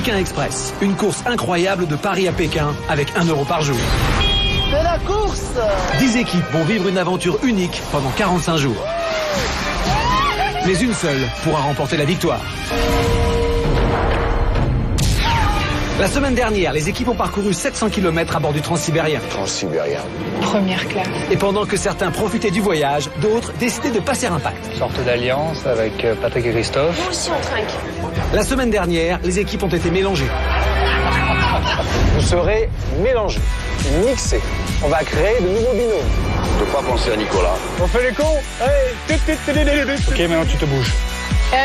Pékin Express, une course incroyable de Paris à Pékin avec 1 € par jour. C'est la course! 10 équipes vont vivre une aventure unique pendant 45 jours. Mais une seule pourra remporter la victoire. La semaine dernière, les équipes ont parcouru 700 km à bord du Transsibérien. Transsibérien. Première classe. Et pendant que certains profitaient du voyage, d'autres décidaient de passer un pacte. Une sorte d'alliance avec Patrick et Christophe. Moi aussi on trinque. La semaine dernière, les équipes ont été mélangées. Vous serez mélangés, mixés. On va créer de nouveaux binômes. Ne pas penser à Nicolas. On fait les cons? Ok, maintenant tu te bouges.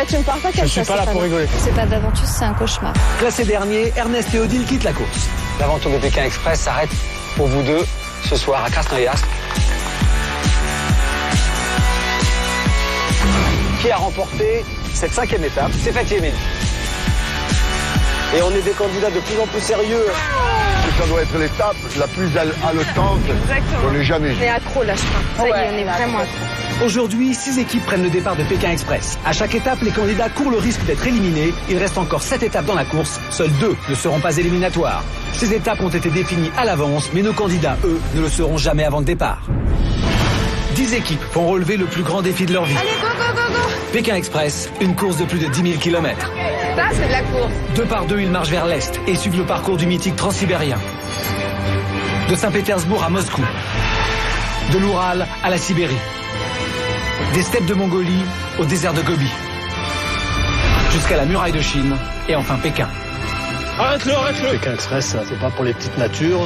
Tu me parles pas comme ça. Je suis pas là pour rigoler. C'est pas d'aventure, c'est un cauchemar. Classés derniers, Ernest et Odile quittent la course. L'aventure de Pékin Express s'arrête pour vous deux ce soir à Krasnoïarsk. Qui a remporté cette 5e étape? C'est Fatih Emile. Et on est des candidats de plus en plus sérieux. Ça doit être l'étape la plus haletante qu'on ait jamais vue. On est accro là, je crois. Ça y est, on est vraiment accro. Aujourd'hui, 6 équipes prennent le départ de Pékin Express. À chaque étape, les candidats courent le risque d'être éliminés. Il reste encore 7 étapes dans la course. Seules 2 ne seront pas éliminatoires. Ces étapes ont été définies à l'avance, mais nos candidats, eux, ne le seront jamais avant le départ. 10 équipes vont relever le plus grand défi de leur vie. Allez, go, go, go, go! Pékin Express, une course de plus de 10 000 km. Ça, c'est de la course. 2 par 2, ils marchent vers l'est et suivent le parcours du mythique Transsibérien. De Saint-Pétersbourg à Moscou. De l'Oural à la Sibérie. Des steppes de Mongolie au désert de Gobi. Jusqu'à la muraille de Chine et enfin Pékin. Arrête-le, arrête-le! Pékin Express, c'est pas pour les petites natures.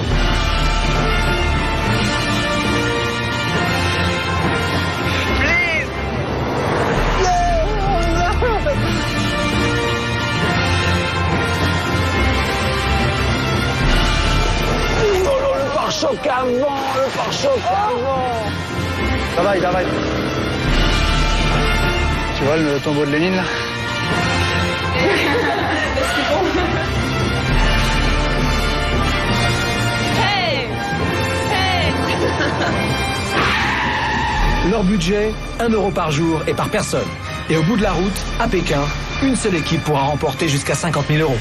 Le pare-choc avant. Ça va. Tu vois le tombeau de Lénine là? Leur budget, 1 € par jour et par personne. Et au bout de la route, à Pékin, une seule équipe pourra remporter jusqu'à 50 000 €.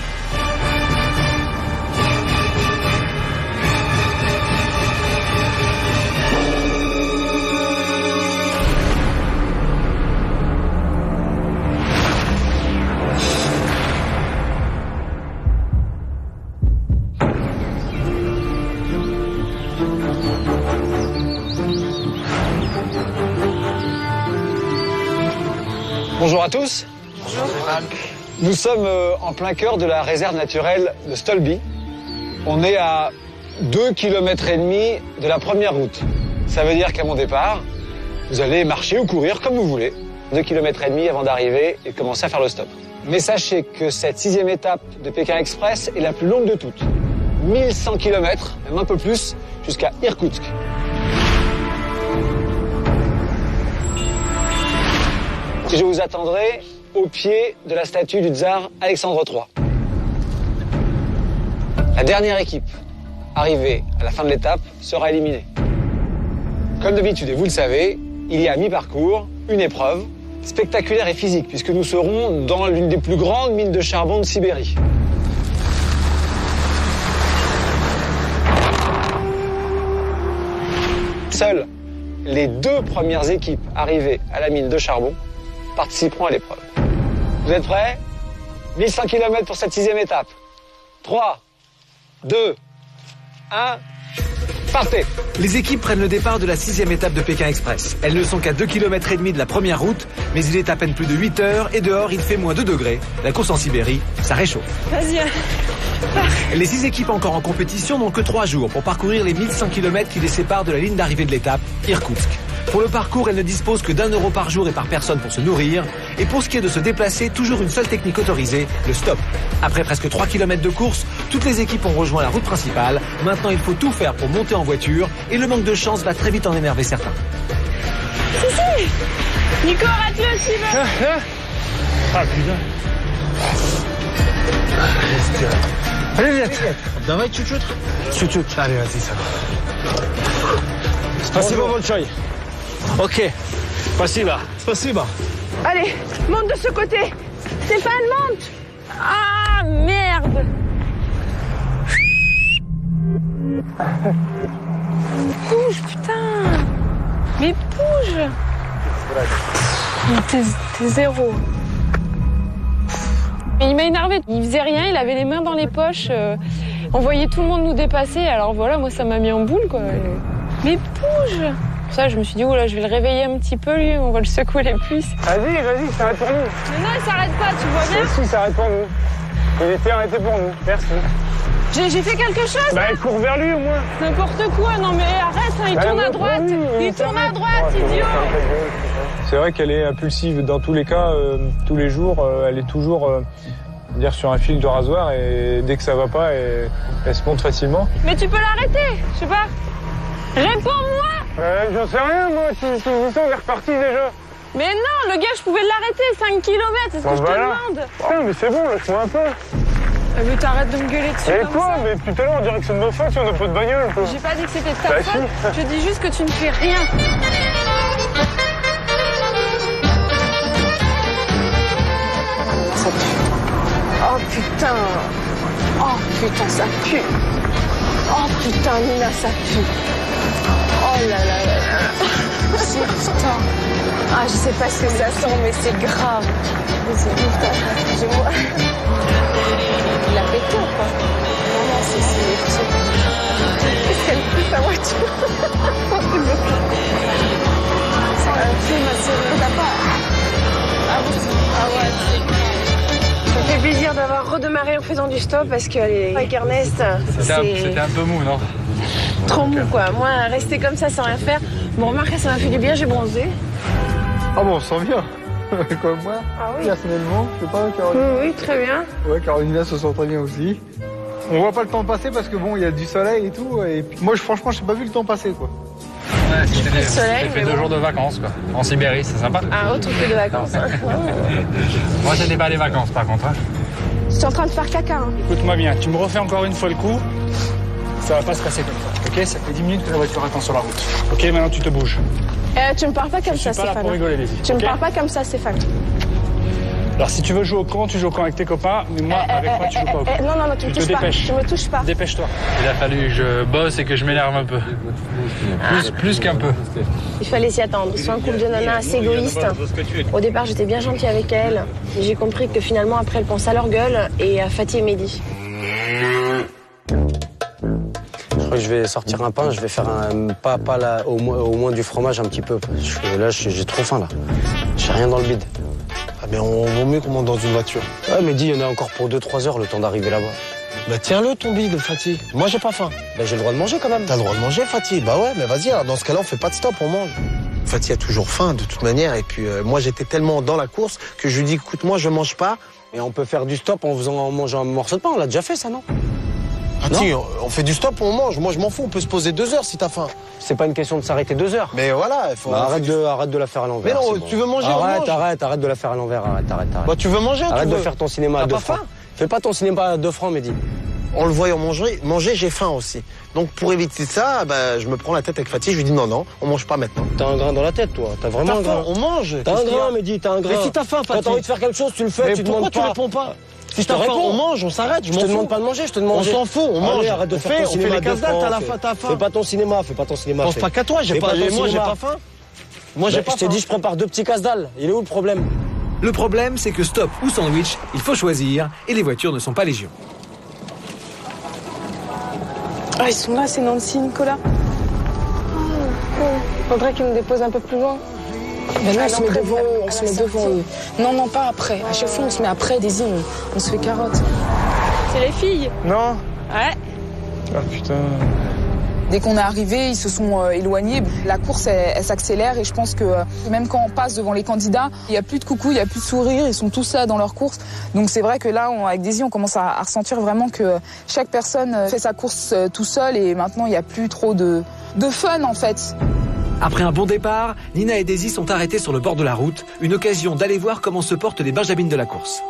Bonjour à tous. Bonjour. Nous sommes en plein cœur de la réserve naturelle de Stolby. On est à 2,5 km de la première route. Ça veut dire qu'à mon départ, vous allez marcher ou courir comme vous voulez. 2,5 km avant d'arriver et commencer à faire le stop. Mais sachez que cette 6e étape de Pékin Express est la plus longue de toutes. 1100 km, même un peu plus, jusqu'à Irkoutsk. Je vous attendrai au pied de la statue du tsar Alexandre III. La dernière équipe arrivée à la fin de l'étape sera éliminée. Comme d'habitude, et vous le savez, il y a à mi-parcours une épreuve spectaculaire et physique, puisque nous serons dans l'une des plus grandes mines de charbon de Sibérie. Seules les 2 premières équipes arrivées à la mine de charbon participeront à l'épreuve. Vous êtes prêts? 1100 km pour cette 6e étape. 3, 2, 1, partez! Les équipes prennent le départ de la 6e étape de Pékin Express. Elles ne sont qu'à 2,5 km de la première route, mais il est à peine plus de 8 heures et dehors il fait moins 2 degrés. La course en Sibérie, ça réchauffe. Vas-y. Les 6 équipes encore en compétition n'ont que 3 jours pour parcourir les 1100 km qui les séparent de la ligne d'arrivée de l'étape, Irkoutsk. Pour le parcours, elles ne disposent que d'1 € par jour et par personne pour se nourrir. Et pour ce qui est de se déplacer, toujours une seule technique autorisée, le stop. Après presque 3 km de course, toutes les équipes ont rejoint la route principale. Maintenant, il faut tout faire pour monter en voiture et le manque de chance va très vite en énerver certains. Si. Nico, arrête-le s'il veut. Ah putain. Allez, vite. Давай чуть-чуть. Чуть-чуть. Allez, vas-y, ça va. Спасибо большое. Ok. Спасибо. Allez, monte de ce côté. Stéphane, monte. Ah, merde. Bouge, putain. Mais bouge. T'es zéro. Il m'a énervé. Il faisait rien, il avait les mains dans les poches. On voyait tout le monde nous dépasser. Alors voilà, moi ça m'a mis en boule quoi. Mais bouge. Pour ça, je me suis dit, oula, je vais le réveiller un petit peu lui, on va le secouer les cuisses. Vas-y, s'arrête pour nous. Mais non, il s'arrête pas, tu vois bien. Si, s'arrête pour nous. Il était arrêté pour nous. Merci. J'ai fait quelque chose. Bah, il court vers lui au moins. N'importe quoi, non mais arrête, hein, il tourne à droite. Il tourne à droite, idiot. C'est vrai qu'elle est impulsive dans tous les cas, tous les jours. Elle est toujours dire sur un fil de rasoir et dès que ça va pas, elle se monte facilement. Mais tu peux l'arrêter, je sais pas. Réponds-moi. J'en sais rien moi, si vous sens, on est reparti déjà. Mais non, le gars, je pouvais l'arrêter, 5 km, c'est ce que je te demande. Putain, mais c'est bon, lâche-moi un peu. Mais t'arrêtes de me gueuler dessus Et comme quoi? ça. Mais depuis tout à l'heure, on dirait que c'est de ma faute si on n'a pas de bagnole, quoi. J'ai pas dit que c'était de ta Bah, faute, si. je dis juste que tu ne fais rien. Ça pue. Oh putain. Oh putain, ça pue. Oh putain, Nina, ça pue. Oh là là là là. Putain. Ah, je sais pas ce que ça sent, mais c'est grave. Il a pété ou quoi? Non, c'est les petits. Qu'est-ce qu'elle pousse sa voiture? C'est un film, ma chérie. T'as pas? Ah ouais, ça me fait plaisir d'avoir redémarré en faisant du stop parce que avec Ernest, C'était un peu mou, non? trop mou quoi. Moi, rester comme ça sans rien faire. Bon, remarque, ça m'a fait du bien, j'ai bronzé. Ah bon, on sent bien. Comme moi, Ah oui. personnellement, je sais pas, Caroline. Oui, très bien. Ouais, Carolina se sent très bien aussi. On voit pas le temps passer parce que bon, il y a du soleil et tout. Et puis, moi, franchement, j'ai pas vu le temps passer, quoi. Ouais, Le soleil, j'ai fait mais 2 bon. jours de vacances, quoi. En Sibérie, c'est sympa. Un autre que de vacances. Hein. Moi, c'était pas des vacances, par contre. Hein. Je suis en train de faire caca. Hein. Écoute-moi bien, tu me refais encore une fois le coup, ça va pas se passer comme ça. Ok, ça fait 10 minutes que la voiture attend sur la route. Ok, maintenant tu te bouges. Tu me parles pas comme ça, Je suis pas là Stéphane. pour rigoler, les filles. Tu me ok parles pas comme ça, Stéphane. Alors si tu veux jouer au camp, tu joues au camp avec tes copains, mais moi, avec moi, tu joues pas au camp. Non, tu me te touches pas. dépêches. Tu me touches pas. Dépêche-toi. Il a fallu que je bosse et que je m'énerve un peu. Plus qu'un peu. Il fallait s'y attendre. Ils sont un couple de nanas assez égoïstes. Au départ, j'étais bien gentille avec elle. J'ai compris que finalement, après, elles pensent à leur gueule et à Fatih et Mehdi. Je crois que je vais sortir un pain, je vais faire un pas là, au moins du fromage un petit peu. J'ai trop faim là. J'ai rien dans le bide. Ah mais on vaut mieux qu'on monte dans une voiture. Ouais, mais dis, il y en a encore pour 2-3 heures le temps d'arriver là-bas. Bah tiens-le ton bide, Fatih. Moi j'ai pas faim. Ben, j'ai le droit de manger quand même. T'as le droit de manger, Fatih. Bah ouais, mais vas-y, alors dans ce cas-là, on fait pas de stop, on mange. Fatih a toujours faim de toute manière. Et puis moi j'étais tellement dans la course que je lui dis, écoute, moi je mange pas. Et on peut faire du stop en mangeant un morceau de pain, on l'a déjà fait ça, non? Fatih, on fait du stop, on mange. Moi je m'en fous, on peut se poser 2 heures si t'as faim. C'est pas une question de s'arrêter 2 heures. Mais voilà, il faut... Bah, arrête de la faire à l'envers. Mais non, c'est bon. tu veux manger, on mange. Arrête de la faire à l'envers, arrête. Bah tu veux manger, Arrête tu de veux... faire ton cinéma à T'as 2 pas francs. faim? Fais pas ton cinéma à 2 francs, Mehdi. En le voyant manger, j'ai faim aussi. Donc pour éviter ça, bah, je me prends la tête avec Fatih, je lui dis non, on mange pas maintenant. T'as un grain dans la tête, toi. T'as vraiment T'as un grain. faim, on mange. T'as un Qu'est-ce qu'il y a? grain, Mehdi, t'as un grain. Mais si t'as faim, Quand Fatih. t'as envie de faire quelque chose, tu le fais, Mais tu pourquoi demandes tu pas. réponds pas? Si Si t'as faim, on mange, on s'arrête, Je te demande pas de manger, je te demande. On s'en fout, on mange. Allez, arrête de faire ton on cinéma fait à les 2 casse-dalle, francs. t'as faim. Fais pas ton cinéma, fais pas ton cinéma. Pense fais. pas qu'à toi, Fais pas ton moi j'ai cinéma. pas faim. Moi j'ai Bah, pas je t'ai faim. dit, je prépare 2 petits casse-dalles. Il est où le problème? Le problème, c'est que stop ou sandwich, il faut choisir et les voitures ne sont pas légion. Ah, ils sont là, c'est Nancy, Nicolas. Faudrait qu'ils nous déposent un peu plus loin. Ben non, on se met devant eux. Non, pas après. À chaque fois, on se met après, Daisy, on se fait carotte. C'est les filles. Non? Ouais. Ah putain. Dès qu'on est arrivé, ils se sont éloignés. La course, elle s'accélère et je pense que même quand on passe devant les candidats, il n'y a plus de coucou, il n'y a plus de sourire, ils sont tous là dans leur course. Donc c'est vrai que là, avec Daisy, on commence à ressentir vraiment que chaque personne fait sa course tout seul et maintenant, il n'y a plus trop de fun en fait. Après un bon départ, Nina et Daisy sont arrêtés sur le bord de la route, une occasion d'aller voir comment se portent les benjamines de la course.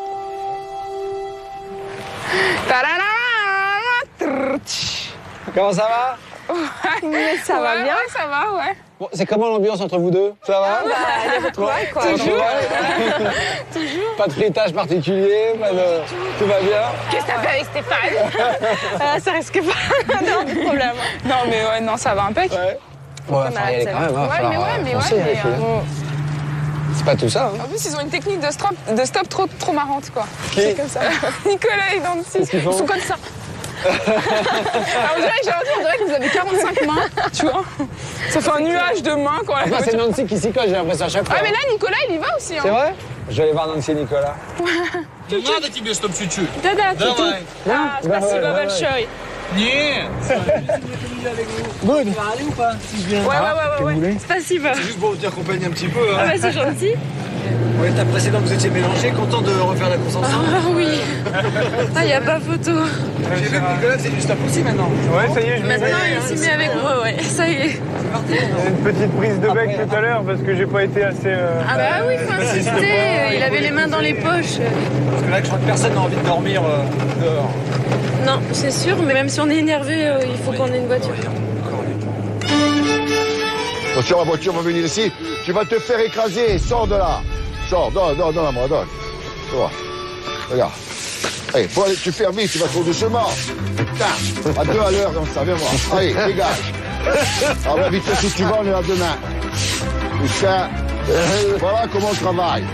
Comment ça va? Ça va bien. Ouais, ça va, ouais. Bon, c'est comment l'ambiance entre vous deux? Ça va? Les retrouvailles, quoi. Toujours. Pas de frétage particulier, pas de... Tout va bien? Qu'est-ce que t'as fait avec Stéphane? Ça risque pas d'avoir de problème. Non, mais ouais, non, ça va impec. Ouais. Bon, il va falloir y aller quand même. C'est pas tout ça, hein. En plus, ils ont une technique de stop trop marrante, quoi. Qui? C'est comme ça. Nicolas et Nancy, ils sont comme ça. Alors, on dirait que vous avez 45 mains, tu vois. Ça fait un nuage de mains, quoi. Enfin, c'est Nancy qui s'y colle, j'ai l'impression à chaque fois. Ah, mais là, Nicolas, il y va aussi. Hein. C'est vrai? Je vais aller voir Nancy et Nicolas. Надо тебе, чтоб чуть-чуть. Да-да, ты тут. Ah, Спасибо большое. Нет. Good. Ouais. Спасибо. C'est juste pour vous accompagner un petit peu. Ah bah c'est gentil. Ouais, l'étape précédente, vous étiez mélangés, content de refaire la course ensemble. Ah oui. Ah, y a pas photo. J'ai vu que Nicolas, c'est du stop aussi maintenant. Ouais, ça y est, je l'ai Maintenant, vu. il s'y met avec moi, ouais. Ça y est. Il y a une petite prise de bec tout à l'heure parce que j'ai pas été assez... Ah bah oui, faut insister. Il avait les mains dans les poches. Parce que là, je crois que personne n'a envie de dormir dehors. Non, c'est sûr, mais même si on est énervé, il faut qu'on ait une voiture. Attention, la voiture va venir ici. Tu vas te faire écraser. Sors de là. Sors, donne la moi, donne. Tu vois. Regarde. Allez, faut aller, tu fais vite, tu vas trop doucement. Putain, à 2 à l'heure, comme ça, viens voir. Allez, dégage. À la vitesse où tu vas, on est là demain. Putain, voilà comment on travaille.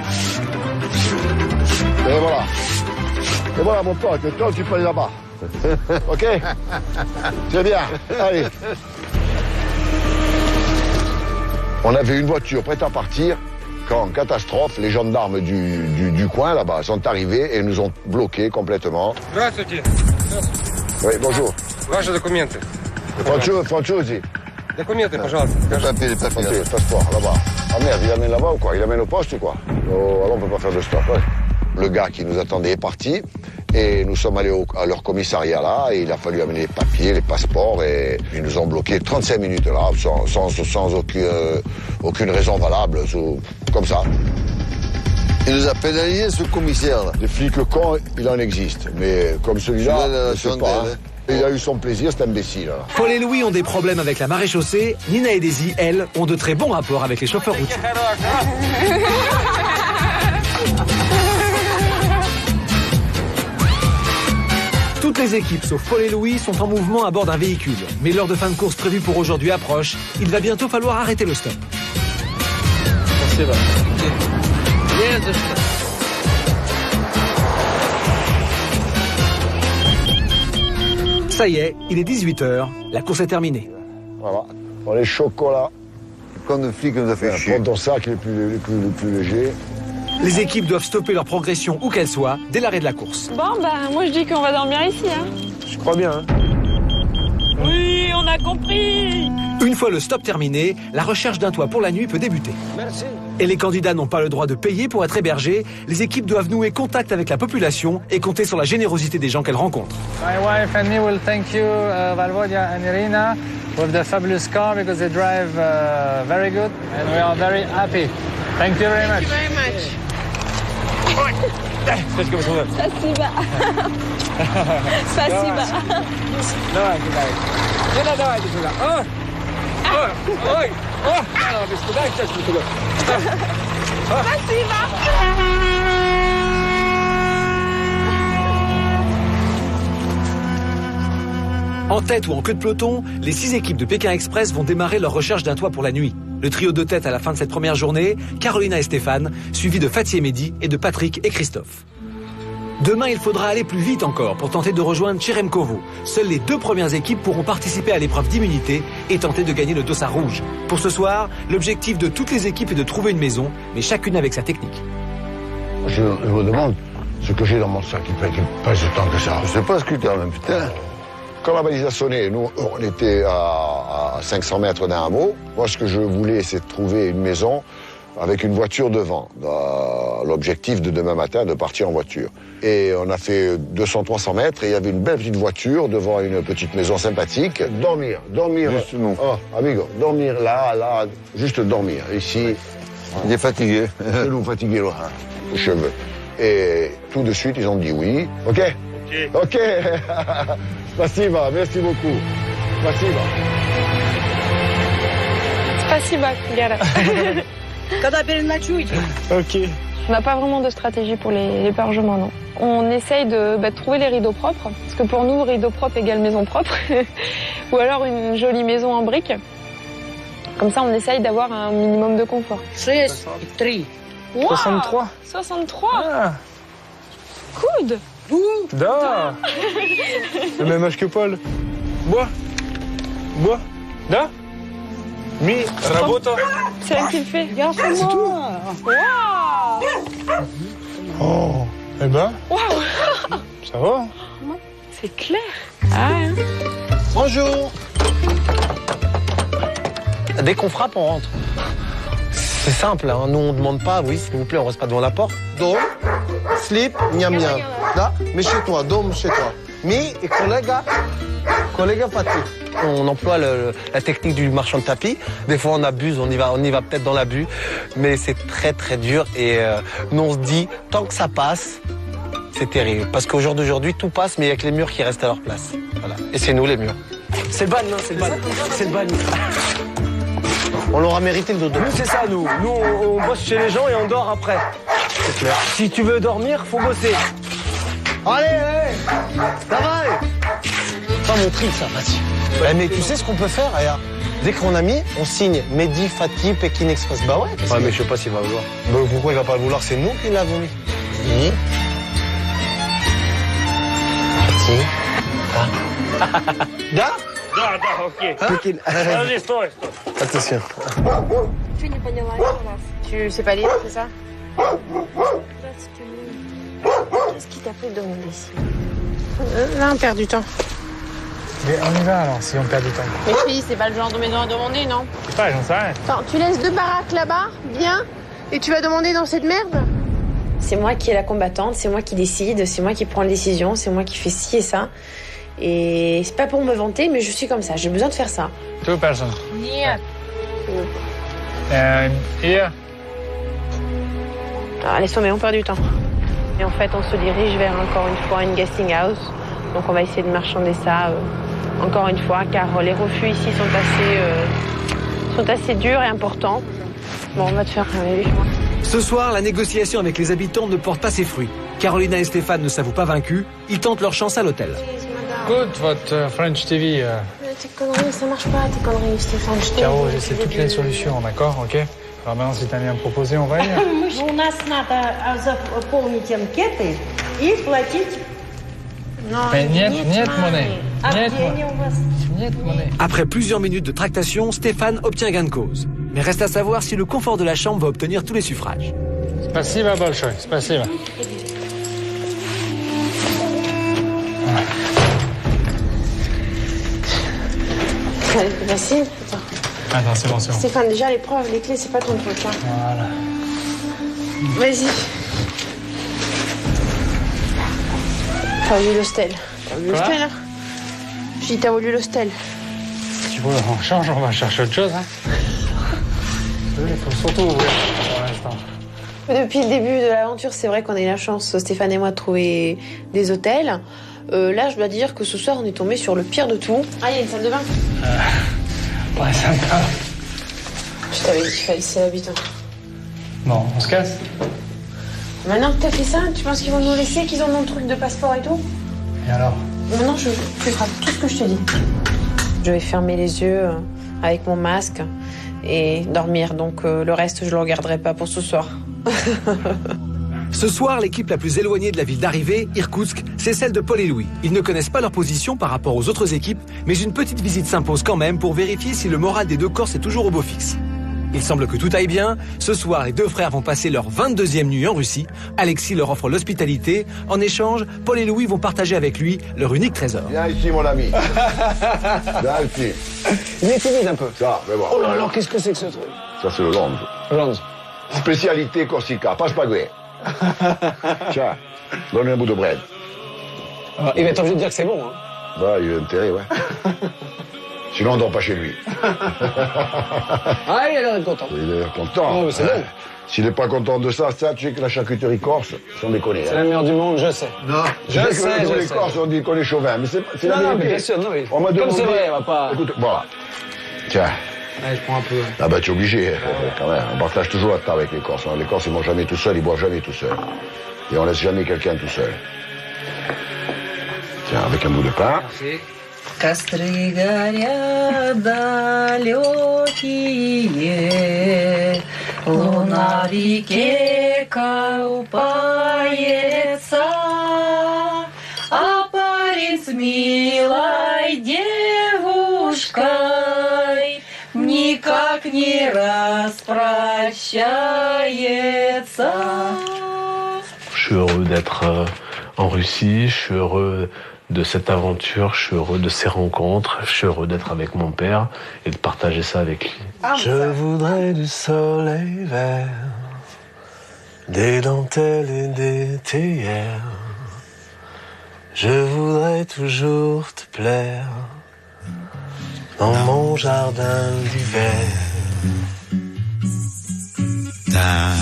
Et voilà. Et voilà, mon pote, toi, tu peux aller là-bas. Ok? C'est bien. Allez. On avait une voiture prête à partir quand, catastrophe, les gendarmes du coin là-bas sont arrivés et nous ont bloqués complètement. Здравствуйте. Oui, bonjour. Ваши документы. Franchouzi. Документы, пожалуйста. Papier, passeport, là-bas. Ah merde, il amène là-bas ou quoi? Il amène au poste ou quoi? Oh, alors on peut pas faire de stop. Ouais. Le gars qui nous attendait est parti et nous sommes allés à leur commissariat là et il a fallu amener les papiers, les passeports et ils nous ont bloqués 35 minutes là sans aucune raison valable, comme ça. Il nous a pénalisé ce commissaire là. Des flics cons, il en existe, mais comme celui-là, je sais pas. Hein. Il a eu son plaisir, cet imbécile là. Paul et Louis ont des problèmes avec la maréchaussée. Nina et Daisy, elles, ont de très bons rapports avec les chauffeurs routiers. Toutes les équipes, sauf Paul et Louis, sont en mouvement à bord d'un véhicule. Mais l'heure de fin de course prévue pour aujourd'hui approche. Il va bientôt falloir arrêter le stop. Ça y est, il est 18h. La course est terminée. Voilà. Bon, les chocolats. Quand le flic nous a fait chier. Prends ton sac les plus légers. Les équipes doivent stopper leur progression où qu'elle soit dès l'arrêt de la course. Bon, bah, moi je dis qu'on va dormir ici, hein. Je crois bien, hein. Oui, on a compris. Une fois le stop terminé, la recherche d'un toit pour la nuit peut débuter. Merci. Et les candidats n'ont pas le droit de payer pour être hébergés. Les équipes doivent nouer contact avec la population et compter sur la générosité des gens qu'elles rencontrent. My wife and me will thank you, Valvodia and Irina, with the fabulous car because they drive very good and we are very happy. Thank you very much. Very much. Спасибо. Спасибо. Спасибо. Давай, кидай. Давай, сюда. Ой. Без туда, сейчас не туда. Спасибо. En tête ou en queue de peloton, les 6 équipes de Pékin Express vont démarrer leur recherche d'un toit pour la nuit. Le trio de tête à la fin de cette première journée, Carolina et Stéphane, suivis de Fatih et Mehdi et de Patrick et Christophe. Demain, il faudra aller plus vite encore pour tenter de rejoindre Tcheremkovo. Seules les 2 premières équipes pourront participer à l'épreuve d'immunité et tenter de gagner le dossard rouge. Pour ce soir, l'objectif de toutes les équipes est de trouver une maison, mais chacune avec sa technique. Je me demande ce que j'ai dans mon sac qui pèse tant que ça. Je sais pas ce que tu as, même putain. Quand la balise a sonné, nous, on était à 500 mètres d'un hameau. Moi, ce que je voulais, c'est de trouver une maison avec une voiture devant. L'objectif de demain matin, de partir en voiture. Et on a fait 200-300 mètres et il y avait une belle petite voiture devant une petite maison sympathique. Dormir. Juste nous. Oh, amigo, dormir là, juste dormir. Ici. Il est fatigué. C'est nous fatigué, là, les cheveux. Et tout de suite, ils ont dit oui. Ok. Spasiba, merci beaucoup. Spasiba. Спасибо, Гера. Ok. On n'a pas vraiment de stratégie pour l'hébergement, non. On essaye de trouver les rideaux propres, parce que pour nous, rideau propre égale maison propre, ou alors une jolie maison en briques. Comme ça, on essaye d'avoir un minimum de confort. 63. 63 Ah. Coude. Da. Le même âge que Paul. Bois. Da. Mi, работа. C'est elle qui le fait. C'est tout. Waouh. Oh. Eh ben. Waouh. Ça va. C'est clair. Ah, hein. Bonjour. Dès qu'on frappe, on rentre. C'est simple, hein. Nous on demande pas, oui s'il vous plaît, on reste pas devant la porte. Dom, sleep, miam miam. Là, mais chez toi, dom chez toi. Mi et collègue Fatih. On emploie la technique du marchand de tapis. Des fois on abuse, on y va peut-être dans l'abus, mais c'est très très dur et nous on se dit tant que ça passe, c'est terrible. Parce qu'au jour d'aujourd'hui tout passe, mais il y a que les murs qui restent à leur place. Voilà. Et c'est nous les murs. C'est le ban, hein, c'est le ban. C'est le ban. On l'aura mérité le dodo. Nous, c'est ça, nous. Nous, on bosse chez les gens et on dort après. C'est clair. Si tu veux dormir, faut bosser. Allez, allez. Ça va. Pas mon trick, ça, vas-y. Ouais, mais tu sais ce qu'on peut faire, regarde. Dès qu'on a mis, on signe Mehdi, Fatih, Pékin Express. Bah ouais. Ouais, mais je sais pas s'il va vouloir. Bah pourquoi il va pas le vouloir? C'est nous qui l'avons mis. Oui. Fatih. Da? Да, ok. Pékin. Vas-y, sтой. Attention. Tu не поняла, Tu sais pas lire, c'est ça? Qu'est-ce qui t'a fait demander ici? Là, on perd du temps. Mais on y va alors, si on perd du temps. Mais fille, c'est pas le genre de maison à demander, non? Je sais pas, j'en sais rien. Attends, tu laisses 2 baraques là-bas, bien, et tu vas demander dans cette merde? C'est moi qui est la combattante, c'est moi qui décide, c'est moi qui prends les décisions, c'est moi qui fais ci et ça. Et c'est pas pour me vanter, mais je suis comme ça, j'ai besoin de faire ça. 2 personnes. Нет. Here. Alors, laisse tomber, on perd du temps. Et en fait, on se dirige vers, encore une fois, une guesting house. Donc on va essayer de marchander ça, encore une fois, car les refus ici sont assez durs et importants. Bon, on va te faire un moi. Ce soir, la négociation avec les habitants ne porte pas ses fruits. Carolina et Stéphane ne s'avouent pas vaincus. Ils tentent leur chance à l'hôtel. Good, votre French TV. Tes conneries, ça marche pas, tes conneries, Stéphane. Caro, j'essaie toutes les solutions, d'accord, ok? Alors maintenant, si t'as bien proposé, on va y aller. У нас надо заполнить анкеты и платить. Mais niet monnaie. Niet monnaie. Après plusieurs minutes de tractation, Stéphane obtient gain de cause. Mais reste à savoir si le confort de la chambre va obtenir tous les suffrages. Спасибо большое, спасибо. Allez, c'est facile. Attends, c'est bon, c'est bon. Stéphane, déjà, les preuves, les clés, c'est pas ton truc, hein. Voilà. Vas-y. T'as voulu l'hostel. T'as voulu l'hostel, hein? Je dis, t'as voulu l'hostel. Tu vois, on change, on va chercher autre chose, hein. Il faut surtout ouvrir pour l'instant. Depuis le début de l'aventure, c'est vrai qu'on a eu la chance, Stéphane et moi, de trouver des hôtels. Là, je dois dire que ce soir, on est tombé sur le pire de tout. Ah, il y a une salle de bain. Ouais, sympa. Je t'avais dit qu'il fallait laisser l'habitant. Bon, on se casse. Maintenant que t'as fait ça, tu penses qu'ils vont nous laisser, qu'ils ont mon truc de passeport et tout? Et alors? Maintenant, tu feras tout ce que je te dis. Je vais fermer les yeux avec mon masque et dormir. Donc, le reste, je le regarderai pas pour ce soir. Ce soir, l'équipe la plus éloignée de la ville d'arrivée, Irkoutsk, c'est celle de Paul et Louis. Ils ne connaissent pas leur position par rapport aux autres équipes, mais une petite visite s'impose quand même pour vérifier si le moral des deux Corses est toujours au beau fixe. Il semble que tout aille bien. Ce soir, les deux frères vont passer leur 22e nuit en Russie. Alexis leur offre l'hospitalité. En échange, Paul et Louis vont partager avec lui leur unique trésor. Viens ici, mon ami. Viens ici. Il est timide un peu. Ça, mais bon. Oh là là, qu'est-ce que c'est que ce truc? Ça, c'est le longe. Longe. Spécialité Corsica, passe pas gré. Tiens, donne un bout de bread. Il va être obligé de dire que c'est bon, hein. Bah, il a intérêt, ouais. Sinon, on dort pas chez lui. Ah, il a l'air content. Il a l'air content. Oh, c'est bon. S'il n'est pas content de ça, tu sais que la charcuterie corse, sans déconner. C'est la meilleure du monde, je sais. Non, je sais. Les Corses, on dit qu'on est chauvin, mais c'est la vérité. Bien sûr, non, mais on m'a comme demandé... c'est vrai, on va pas... Écoute, voilà. Tiens, Ouais, je prends un peu. Ah bah tu es obligé, quand même. On partage toujours la table avec les Corses. Les Corses, ils mangent jamais tout seuls, ils boivent jamais tout seuls. Et on laisse jamais quelqu'un tout seul. Tiens, avec un bout de pain. Merci. Костры горят далекие, луна в реке купается, а парень с милой девушкой никак не распрощается. Je suis heureux d'être en Russie, je suis heureux de cette aventure, je suis heureux de ces rencontres, je suis heureux d'être avec mon père et de partager ça avec lui. Je voudrais du soleil vert, des dentelles et des théières. Je voudrais toujours te plaire dans mon jardin d'hiver. Ta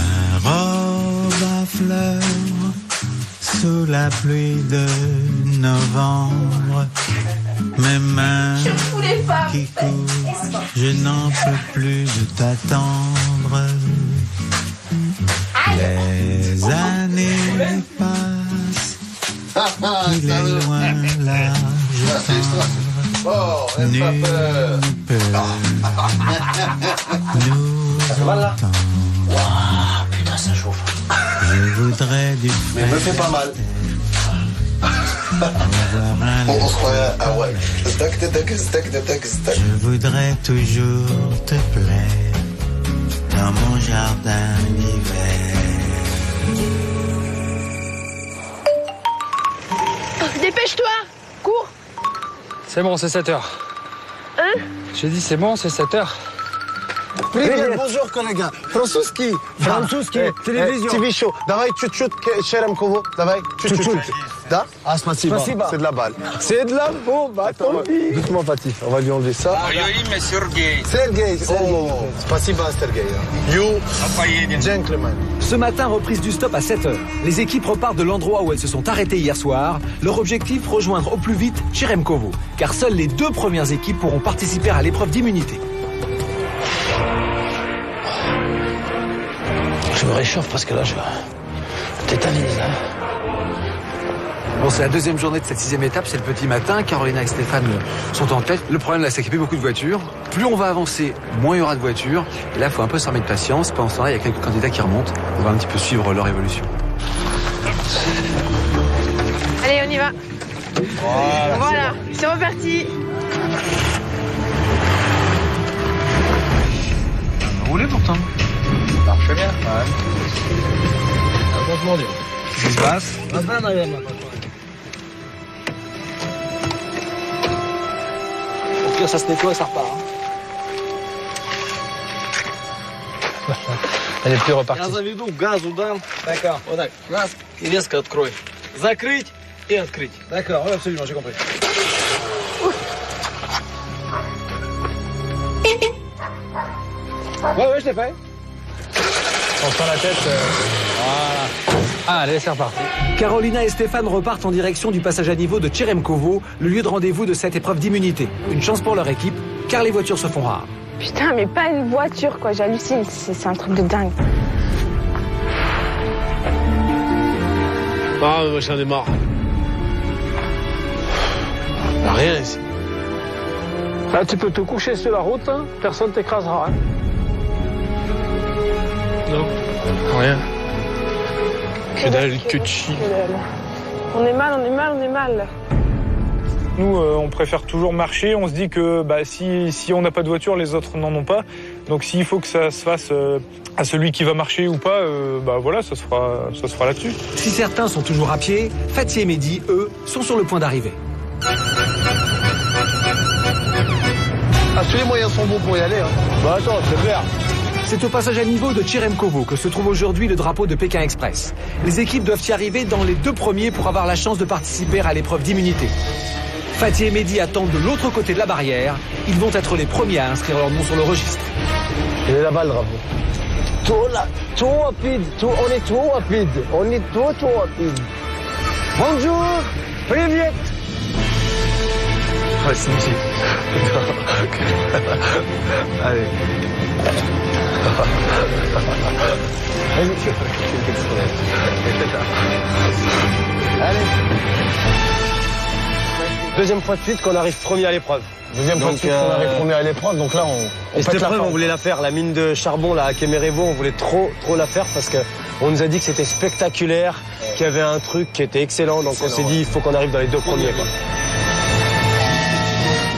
robe à fleurs sous la pluie de novembre, mes mains qui courent, je n'en peux plus de t'attendre. Les années passent, il est loin l'âge tendre, nul ne peut nous entendre. Waouh, putain, ça chauffe. Je voudrais du frais. Mais me fais pas mal. On se croyait, ah ouais. Stack. Je voudrais toujours te plaire dans mon jardin d'hiver. Dépêche-toi, cours. C'est bon, c'est 7 heures. Hein? J'ai dit c'est bon, c'est 7 heures. Привет, bonjour, коллега. Французский. Телевизион. TV show. Давай чуть-чуть, Черемкову. Давай, чуть-чуть. Да? Ah, спасибо. C'est de la balle. C'est de la bombe. Attends. Doucement, Fatih. On va lui enlever ça. Мое имя Сергей. Sergei. Oh, спасибо, Sergei. You, gentleman. Ce matin, reprise du stop à 7h. Les équipes repartent de l'endroit où elles se sont arrêtées hier soir. Leur objectif, rejoindre au plus vite Cheremkovo. Car seules les 2 premières équipes pourront participer à l'épreuve d'immunité. Je me réchauffe parce que là, je tétanise. Bon, c'est la 2e journée de cette 6e étape, c'est le petit matin. Carolina et Stéphane sont en tête. Le problème, là, c'est qu'il n'y a plus beaucoup de voitures. Plus on va avancer, moins il y aura de voitures. Et là, il faut un peu s'armer de patience. Pendant ce temps-là, il y a quelques candidats qui remontent. On va un petit peu suivre leur évolution. Allez, on y va. Voilà, c'est reparti. Roulez pourtant. Ça marche bien. Franchement, Dieu. Qu'est-ce qui se passe? Au pire, ça se nettoie et ça repart. Elle est plus repartie. Я заведу газу дам. D'accord, вот так. Газ и резко открой. Закрыть и открыть. D'accord, oui, absolument, j'ai compris. Ouais, je l'ai fait. On sent la tête. Voilà. Ah, allez, c'est reparti. Carolina et Stéphane repartent en direction du passage à niveau de Cheremkovo, le lieu de rendez-vous de cette épreuve d'immunité. Une chance pour leur équipe, car les voitures se font rares. Putain, mais pas une voiture, quoi. J'hallucine. C'est un truc de dingue. Ah, moi j'en ai marre. Y'a rien ici. Là, tu peux te coucher sur la route, hein. Personne t'écrasera. Hein. Non, rien. Que dalle, que de chi. On est mal. Nous, on préfère toujours marcher. On se dit que si on n'a pas de voiture, les autres n'en ont pas. Donc s'il faut que ça se fasse à celui qui va marcher ou pas, voilà, ça se fera là-dessus. Si certains sont toujours à pied, Fatih et Mehdi, eux, sont sur le point d'arriver. Ah, tous les moyens sont bons pour y aller. Hein. Bah attends, c'est clair. C'est au passage à niveau de Cheremkovo que se trouve aujourd'hui le drapeau de Pékin Express. Les équipes doivent y arriver dans les 2 premiers pour avoir la chance de participer à l'épreuve d'immunité. Fatih et Mehdi attendent de l'autre côté de la barrière. Ils vont être les premiers à inscrire leur nom sur le registre. Il est là-bas le drapeau. Trop rapide, on est trop rapide. On est trop rapide. Bonjour, привет. Ouais, c'est magnifique. Allez. Allez. Deuxième fois de suite qu'on arrive premier à l'épreuve. Deuxième fois de suite qu'on arrive premier à l'épreuve, donc là on et cette épreuve, on voulait la faire, la mine de charbon là à Kemerevo, on voulait trop la faire parce que on nous a dit que c'était spectaculaire, qu'il y avait un truc qui était excellent, donc on s'est dit il faut qu'on arrive dans les deux premiers, quoi.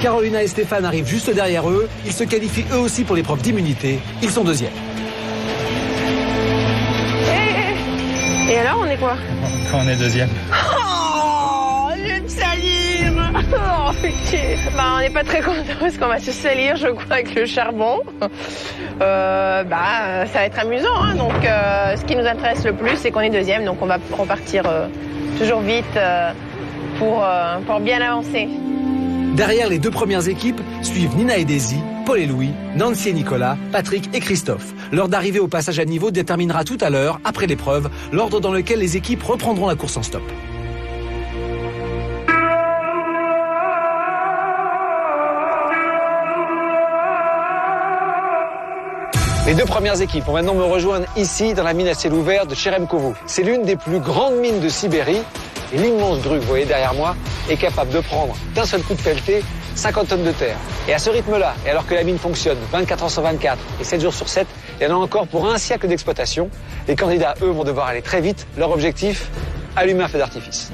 Carolina et Stéphane arrivent juste derrière eux. Ils se qualifient eux aussi pour l'épreuve d'immunité. Ils sont deuxièmes. Et alors, on est quoi? On est deuxième. Oh, je vais me salir. Oh, putain. Bah, on n'est pas très contents parce qu'on va se salir, je crois, avec le charbon. Ça va être amusant, hein. Donc, ce qui nous intéresse le plus, c'est qu'on est deuxième. Donc, on va repartir toujours vite pour bien avancer. Derrière les deux premières équipes suivent Nina et Daisy, Paul et Louis, Nancy et Nicolas, Patrick et Christophe. L'heure d'arrivée au passage à niveau déterminera tout à l'heure, après l'épreuve, l'ordre dans lequel les équipes reprendront la course en stop. Les deux premières équipes vont maintenant me rejoindre ici dans la mine à ciel ouvert de Cheremkovo. C'est l'une des plus grandes mines de Sibérie. Et l'immense grue que vous voyez derrière moi est capable de prendre d'un seul coup de pelleté 50 tonnes de terre. Et à ce rythme-là, et alors que la mine fonctionne 24 heures sur 24 et 7 jours sur 7, il y en a encore pour un siècle d'exploitation. Les candidats, eux, vont devoir aller très vite. Leur objectif, allumer un feu d'artifice.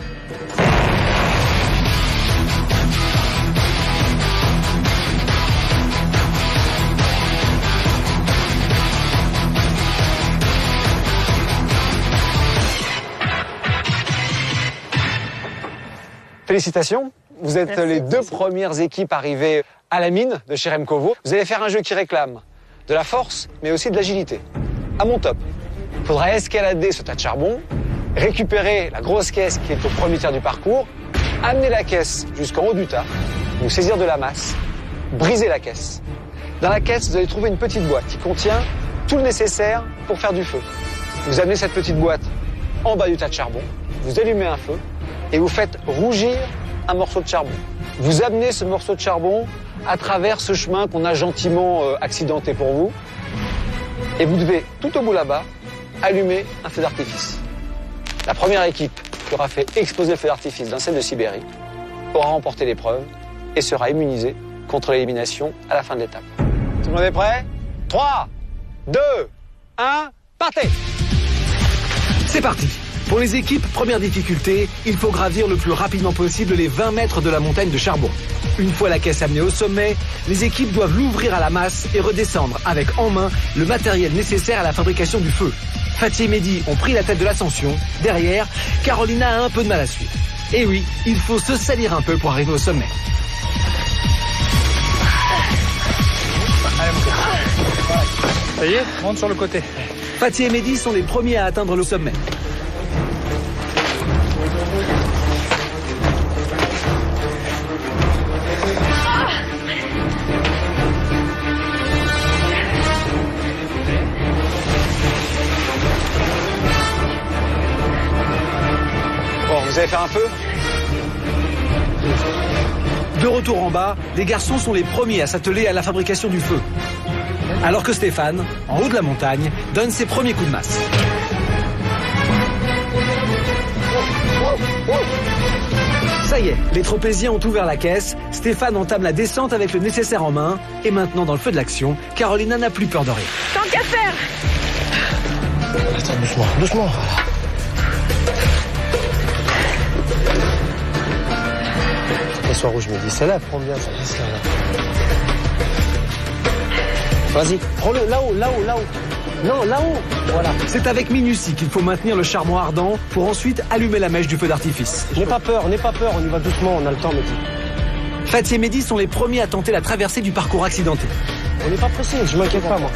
Félicitations, vous êtes les deux premières équipes arrivées à la mine de Cheremkovo. Vous allez faire un jeu qui réclame de la force, mais aussi de l'agilité. À mon top, il faudra escalader ce tas de charbon, récupérer la grosse caisse qui est au premier tiers du parcours, amener la caisse jusqu'en haut du tas, vous saisir de la masse, briser la caisse. Dans la caisse, vous allez trouver une petite boîte qui contient tout le nécessaire pour faire du feu. Vous amenez cette petite boîte en bas du tas de charbon, vous allumez un feu, et vous faites rougir un morceau de charbon. Vous amenez ce morceau de charbon à travers ce chemin qu'on a gentiment accidenté pour vous. Et vous devez, tout au bout là-bas, allumer un feu d'artifice. La première équipe qui aura fait exploser le feu d'artifice d'un ciel de Sibérie aura remporté l'épreuve et sera immunisée contre l'élimination à la fin de l'étape. Tout le monde est prêt? 3, 2, 1, partez! C'est parti! Pour les équipes, première difficulté, il faut gravir le plus rapidement possible les 20 mètres de la montagne de charbon. Une fois la caisse amenée au sommet, les équipes doivent l'ouvrir à la masse et redescendre avec en main le matériel nécessaire à la fabrication du feu. Fatih et Mehdi ont pris la tête de l'ascension. Derrière, Carolina a un peu de mal à suivre. Et oui, il faut se salir un peu pour arriver au sommet. Ça y est, monte sur le côté. Fatih et Mehdi sont les premiers à atteindre le sommet. Vous allez faire un feu? De retour en bas, les garçons sont les premiers à s'atteler à la fabrication du feu. Alors que Stéphane, en haut de la montagne, donne ses premiers coups de masse. Ça y est, les tropéziens ont ouvert la caisse, Stéphane entame la descente avec le nécessaire en main, et maintenant dans le feu de l'action, Carolina n'a plus peur de rien. Tant qu'à faire! Attends, doucement, doucement. Qu'elle soit rouge, je me dis, celle-là, prends bien, ça reste là. Vas-y, prends-le, là-haut, là-haut, là-haut. Non, là-haut, voilà. C'est avec minutie qu'il faut maintenir le charbon ardent pour ensuite allumer la mèche du feu d'artifice. N'aie pas peur, on y va doucement, on a le temps, Mehdi. Fatih et Mehdi sont les premiers à tenter la traversée du parcours accidenté. On n'est pas pressé, je m'inquiète pas, moi.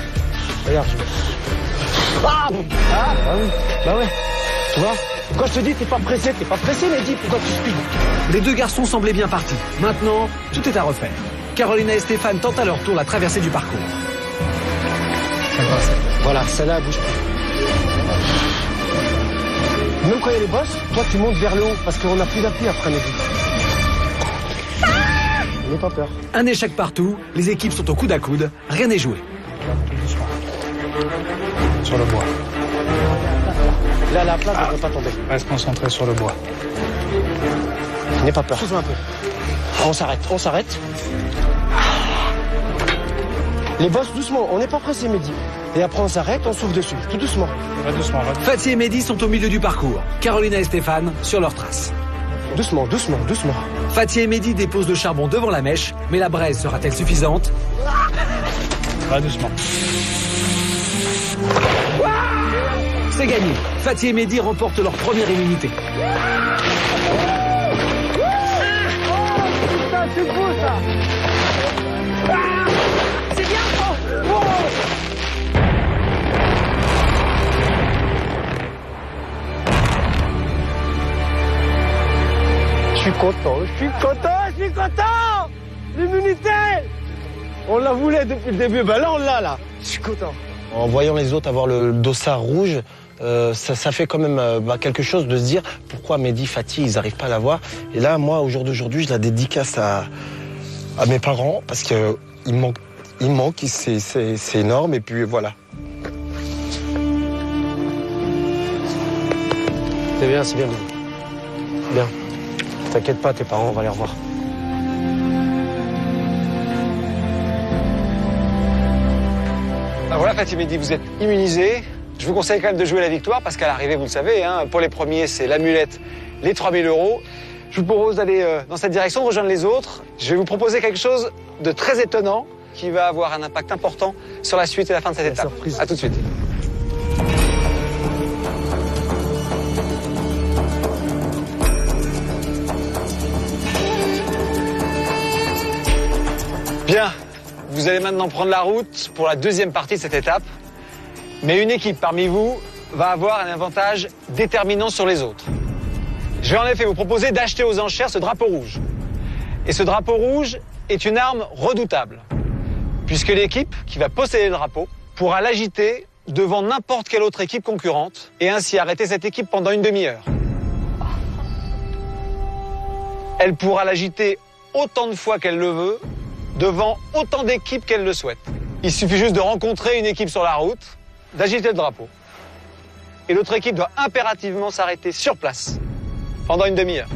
Regarde, bah oui, bah ouais. Tu vois, quand je te dis t'es pas pressé, Mehdi, pourquoi tu speed? Les deux garçons semblaient bien partis. Maintenant, tout est à refaire. Carolina et Stéphane tentent à leur tour la traversée du parcours. Voilà, celle-là, bouge pas. Même quand il y a les bosses, toi tu montes vers le haut, parce qu'on n'a plus d'appui après, Mehdi. On n'aie pas peur. Un échec partout, les équipes sont au coude à coude, rien n'est joué. Tout doucement. Sur le bois. Là, la place ne peut pas tomber. Reste concentré sur le bois. N'aie pas peur. Pousse-moi un peu. On s'arrête. Les bosses, doucement. On n'est pas pressé, Mehdi. Et après, on s'arrête, on souffle dessus. Tout doucement. Va doucement. Fatih et Mehdi sont au milieu du parcours. Carolina et Stéphane sur leur trace. Doucement. Fatih et Mehdi déposent le charbon devant la mèche, mais la braise sera-t-elle suffisante? Va doucement. C'est gagné. Fatih et Mehdi remportent leur première immunité. Putain, c'est beau ça. C'est bien. Je suis content. L'immunité. On la voulait depuis le début. Ben là, on l'a, là. Je suis content. En voyant les autres avoir le dossard rouge, ça fait quand même quelque chose de se dire pourquoi Mehdi, Fatih, ils n'arrivent pas à l'avoir. Et là, moi, au jour d'aujourd'hui, je la dédicace à mes parents parce qu'il manque, c'est énorme. Et puis voilà. C'est bien. Bien. T'inquiète pas, tes parents, on va les revoir. Ben voilà, Fatih Mehdi, vous êtes immunisés. Je vous conseille quand même de jouer la victoire parce qu'à l'arrivée, vous le savez, hein, pour les premiers, c'est l'amulette, les 3 000 €. Je vous propose d'aller dans cette direction, de rejoindre les autres. Je vais vous proposer quelque chose de très étonnant qui va avoir un impact important sur la suite et la fin de cette étape. Surprise. À tout de suite. Bien, vous allez maintenant prendre la route pour la deuxième partie de cette étape. Mais une équipe parmi vous va avoir un avantage déterminant sur les autres. Je vais en effet vous proposer d'acheter aux enchères ce drapeau rouge. Et ce drapeau rouge est une arme redoutable, puisque l'équipe qui va posséder le drapeau pourra l'agiter devant n'importe quelle autre équipe concurrente et ainsi arrêter cette équipe pendant une demi-heure. Elle pourra l'agiter autant de fois qu'elle le veut, devant autant d'équipes qu'elle le souhaite. Il suffit juste de rencontrer une équipe sur la route, d'agiter le drapeau. Et l'autre équipe doit impérativement s'arrêter sur place pendant une demi-heure.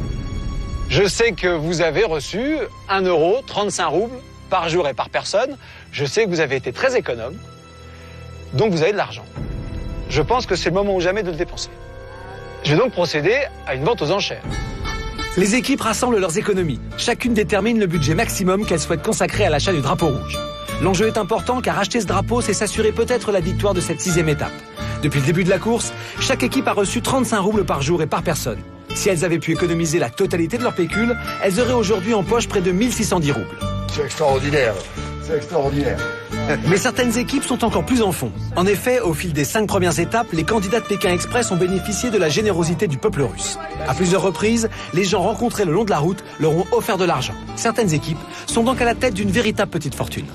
Je sais que vous avez reçu 1 €, 35 roubles par jour et par personne. Je sais que vous avez été très économe. Donc vous avez de l'argent. Je pense que c'est le moment ou jamais de le dépenser. Je vais donc procéder à une vente aux enchères. Les équipes rassemblent leurs économies. Chacune détermine le budget maximum qu'elle souhaite consacrer à l'achat du drapeau rouge. L'enjeu est important car acheter ce drapeau, c'est s'assurer peut-être la victoire de cette 6e étape. Depuis le début de la course, chaque équipe a reçu 35 roubles par jour et par personne. Si elles avaient pu économiser la totalité de leur pécule, elles auraient aujourd'hui en poche près de 1610 roubles. C'est extraordinaire. Mais certaines équipes sont encore plus en fond. En effet, au fil des 5 premières étapes, les candidats de Pékin Express ont bénéficié de la générosité du peuple russe. À plusieurs reprises, les gens rencontrés le long de la route leur ont offert de l'argent. Certaines équipes sont donc à la tête d'une véritable petite fortune.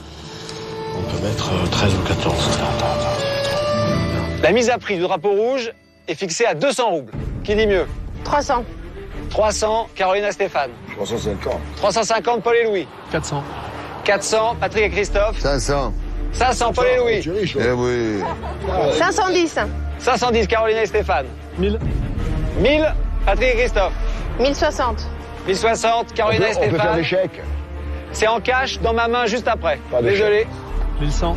On peut mettre 13 ou 14. La mise à prix du drapeau rouge est fixée à 200 roubles. Qui dit mieux? 300. 300, Carolina Stéphane. 350. 350, Paul et Louis. 400. 400, Patrick et Christophe. 500. 500, Paul et Louis. Eh oui. 510. 510, Carolina et Stéphane. 1000. 1000, Patrick et Christophe. 1060. 1060, Carolina et On peut faire Stéphane. des chèques. C'est en cash dans ma main juste après. Pas de Désolé. 1100.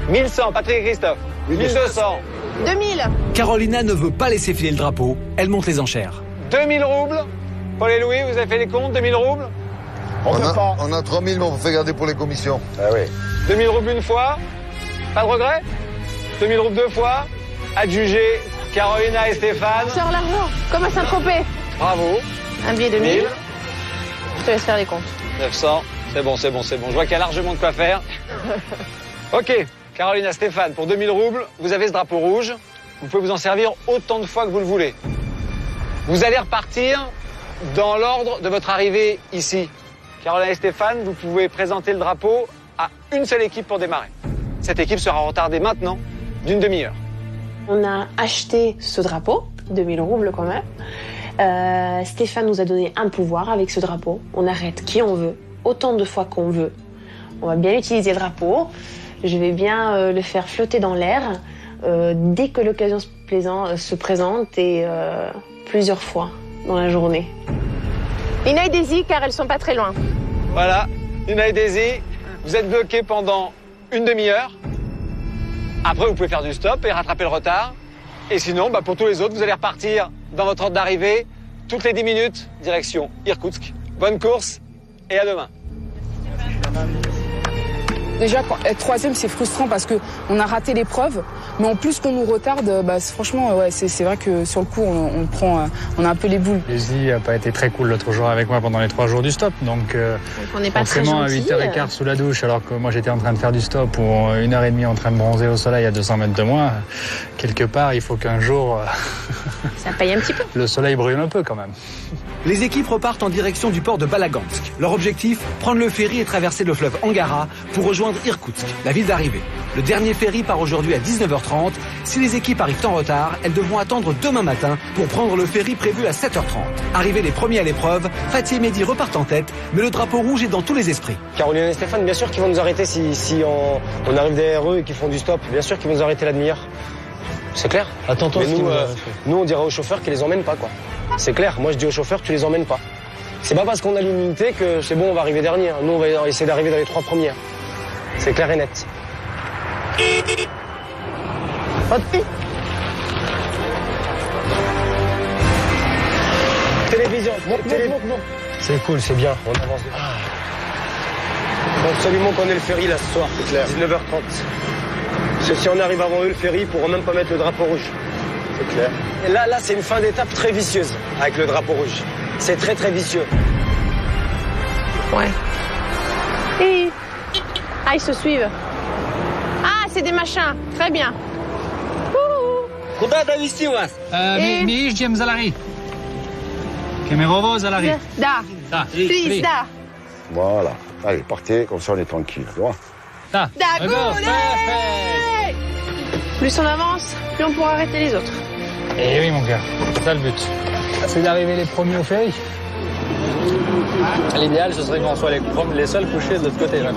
1100, Patrick et Christophe. 1200. 2000. Carolina ne veut pas laisser filer le drapeau. Elle monte les enchères. 2000 roubles. Paul et Louis, vous avez fait les comptes, 2000 roubles. On a 3000, mais on fait garder pour les commissions. Ah oui. 2000 roubles une fois. Pas de regret. 2000 roubles 2 fois. Adjugé, Carolina et Stéphane. Sors l'argent, comme à Saint-Tropez. Bravo. Un billet de 1000. Je te laisse faire les comptes. 900. C'est bon. Je vois qu'il y a largement de quoi faire. Ok, Carolina, Stéphane, pour 2000 roubles, vous avez ce drapeau rouge. Vous pouvez vous en servir autant de fois que vous le voulez. Vous allez repartir dans l'ordre de votre arrivée ici. Carolina et Stéphane, vous pouvez présenter le drapeau à une seule équipe pour démarrer. Cette équipe sera retardée maintenant d'une demi-heure. On a acheté ce drapeau, 2000 roubles quand même. Stéphane nous a donné un pouvoir avec ce drapeau. On arrête qui on veut autant de fois qu'on veut. On va bien utiliser le drapeau. Je vais bien le faire flotter dans l'air dès que l'occasion se présente et plusieurs fois dans la journée. Nina et Daisy, car elles sont pas très loin. Voilà, Nina et Daisy, vous êtes bloqués pendant une demi-heure. Après, vous pouvez faire du stop et rattraper le retard. Et sinon, pour tous les autres, vous allez repartir dans votre ordre d'arrivée toutes les 10 minutes, direction Irkoutsk. Bonne course et à demain. Déjà, être troisième, c'est frustrant parce qu'on a raté l'épreuve. Mais en plus qu'on nous retarde, franchement, ouais, c'est vrai que sur le coup, on a un peu les boules. Daisy n'a pas été très cool l'autre jour avec moi pendant les 3 jours du stop. Donc on n'est pas très forcément à gentil, 8h15 sous la douche, alors que moi j'étais en train de faire du stop pour 1h30 en train de bronzer au soleil à 200 mètres de moi. Quelque part, il faut qu'un jour... Ça paye un petit peu. Le soleil brûle un peu quand même. Les équipes repartent en direction du port de Balagansk. Leur objectif, prendre le ferry et traverser le fleuve Angara pour rejoindre Irkoutsk, la ville d'arrivée. Le dernier ferry part aujourd'hui à 19h30. Si les équipes arrivent en retard, elles devront attendre demain matin pour prendre le ferry prévu à 7h30. Arrivés les premiers à l'épreuve, Fatih et Mehdi repartent en tête, mais le drapeau rouge est dans tous les esprits. Caroline et Stéphane, bien sûr qu'ils vont nous arrêter si on arrive derrière eux et qu'ils font du stop. Bien sûr qu'ils vont nous arrêter la demi-heure. C'est clair. Attends-toi. Mais nous, on dira aux chauffeurs qu'ils les emmènent pas, quoi. C'est clair. Moi, je dis aux chauffeurs, tu les emmènes pas. C'est pas parce qu'on a l'immunité que c'est bon, on va arriver dernier. Nous, on va essayer d'arriver dans les 3 premières. C'est clair et net. Télévision. C'est cool, c'est bien. On avance. Faut absolument qu'on ait le ferry là ce soir. C'est clair. 19h30. Parce que si on arrive avant eux, le ferry, ils pourront même pas mettre le drapeau rouge. C'est clair. Et là, c'est une fin d'étape très vicieuse avec le drapeau rouge. C'est très, très vicieux. Ouais. Et... Ah, ils se suivent. Ah, c'est des machins. Très bien. Куда довести вас? Мы ищем Залари. Kemerovo, Залари. Da. Please, da. Voilà. Allez, partez, comme ça on est tranquille. Tu vois. Plus on avance, plus on pourra arrêter les autres. Eh oui, mon gars, c'est ça le but. C'est d'arriver les premiers au ferry. L'idéal, ce serait qu'on soit les seuls couchés de l'autre côté. Là.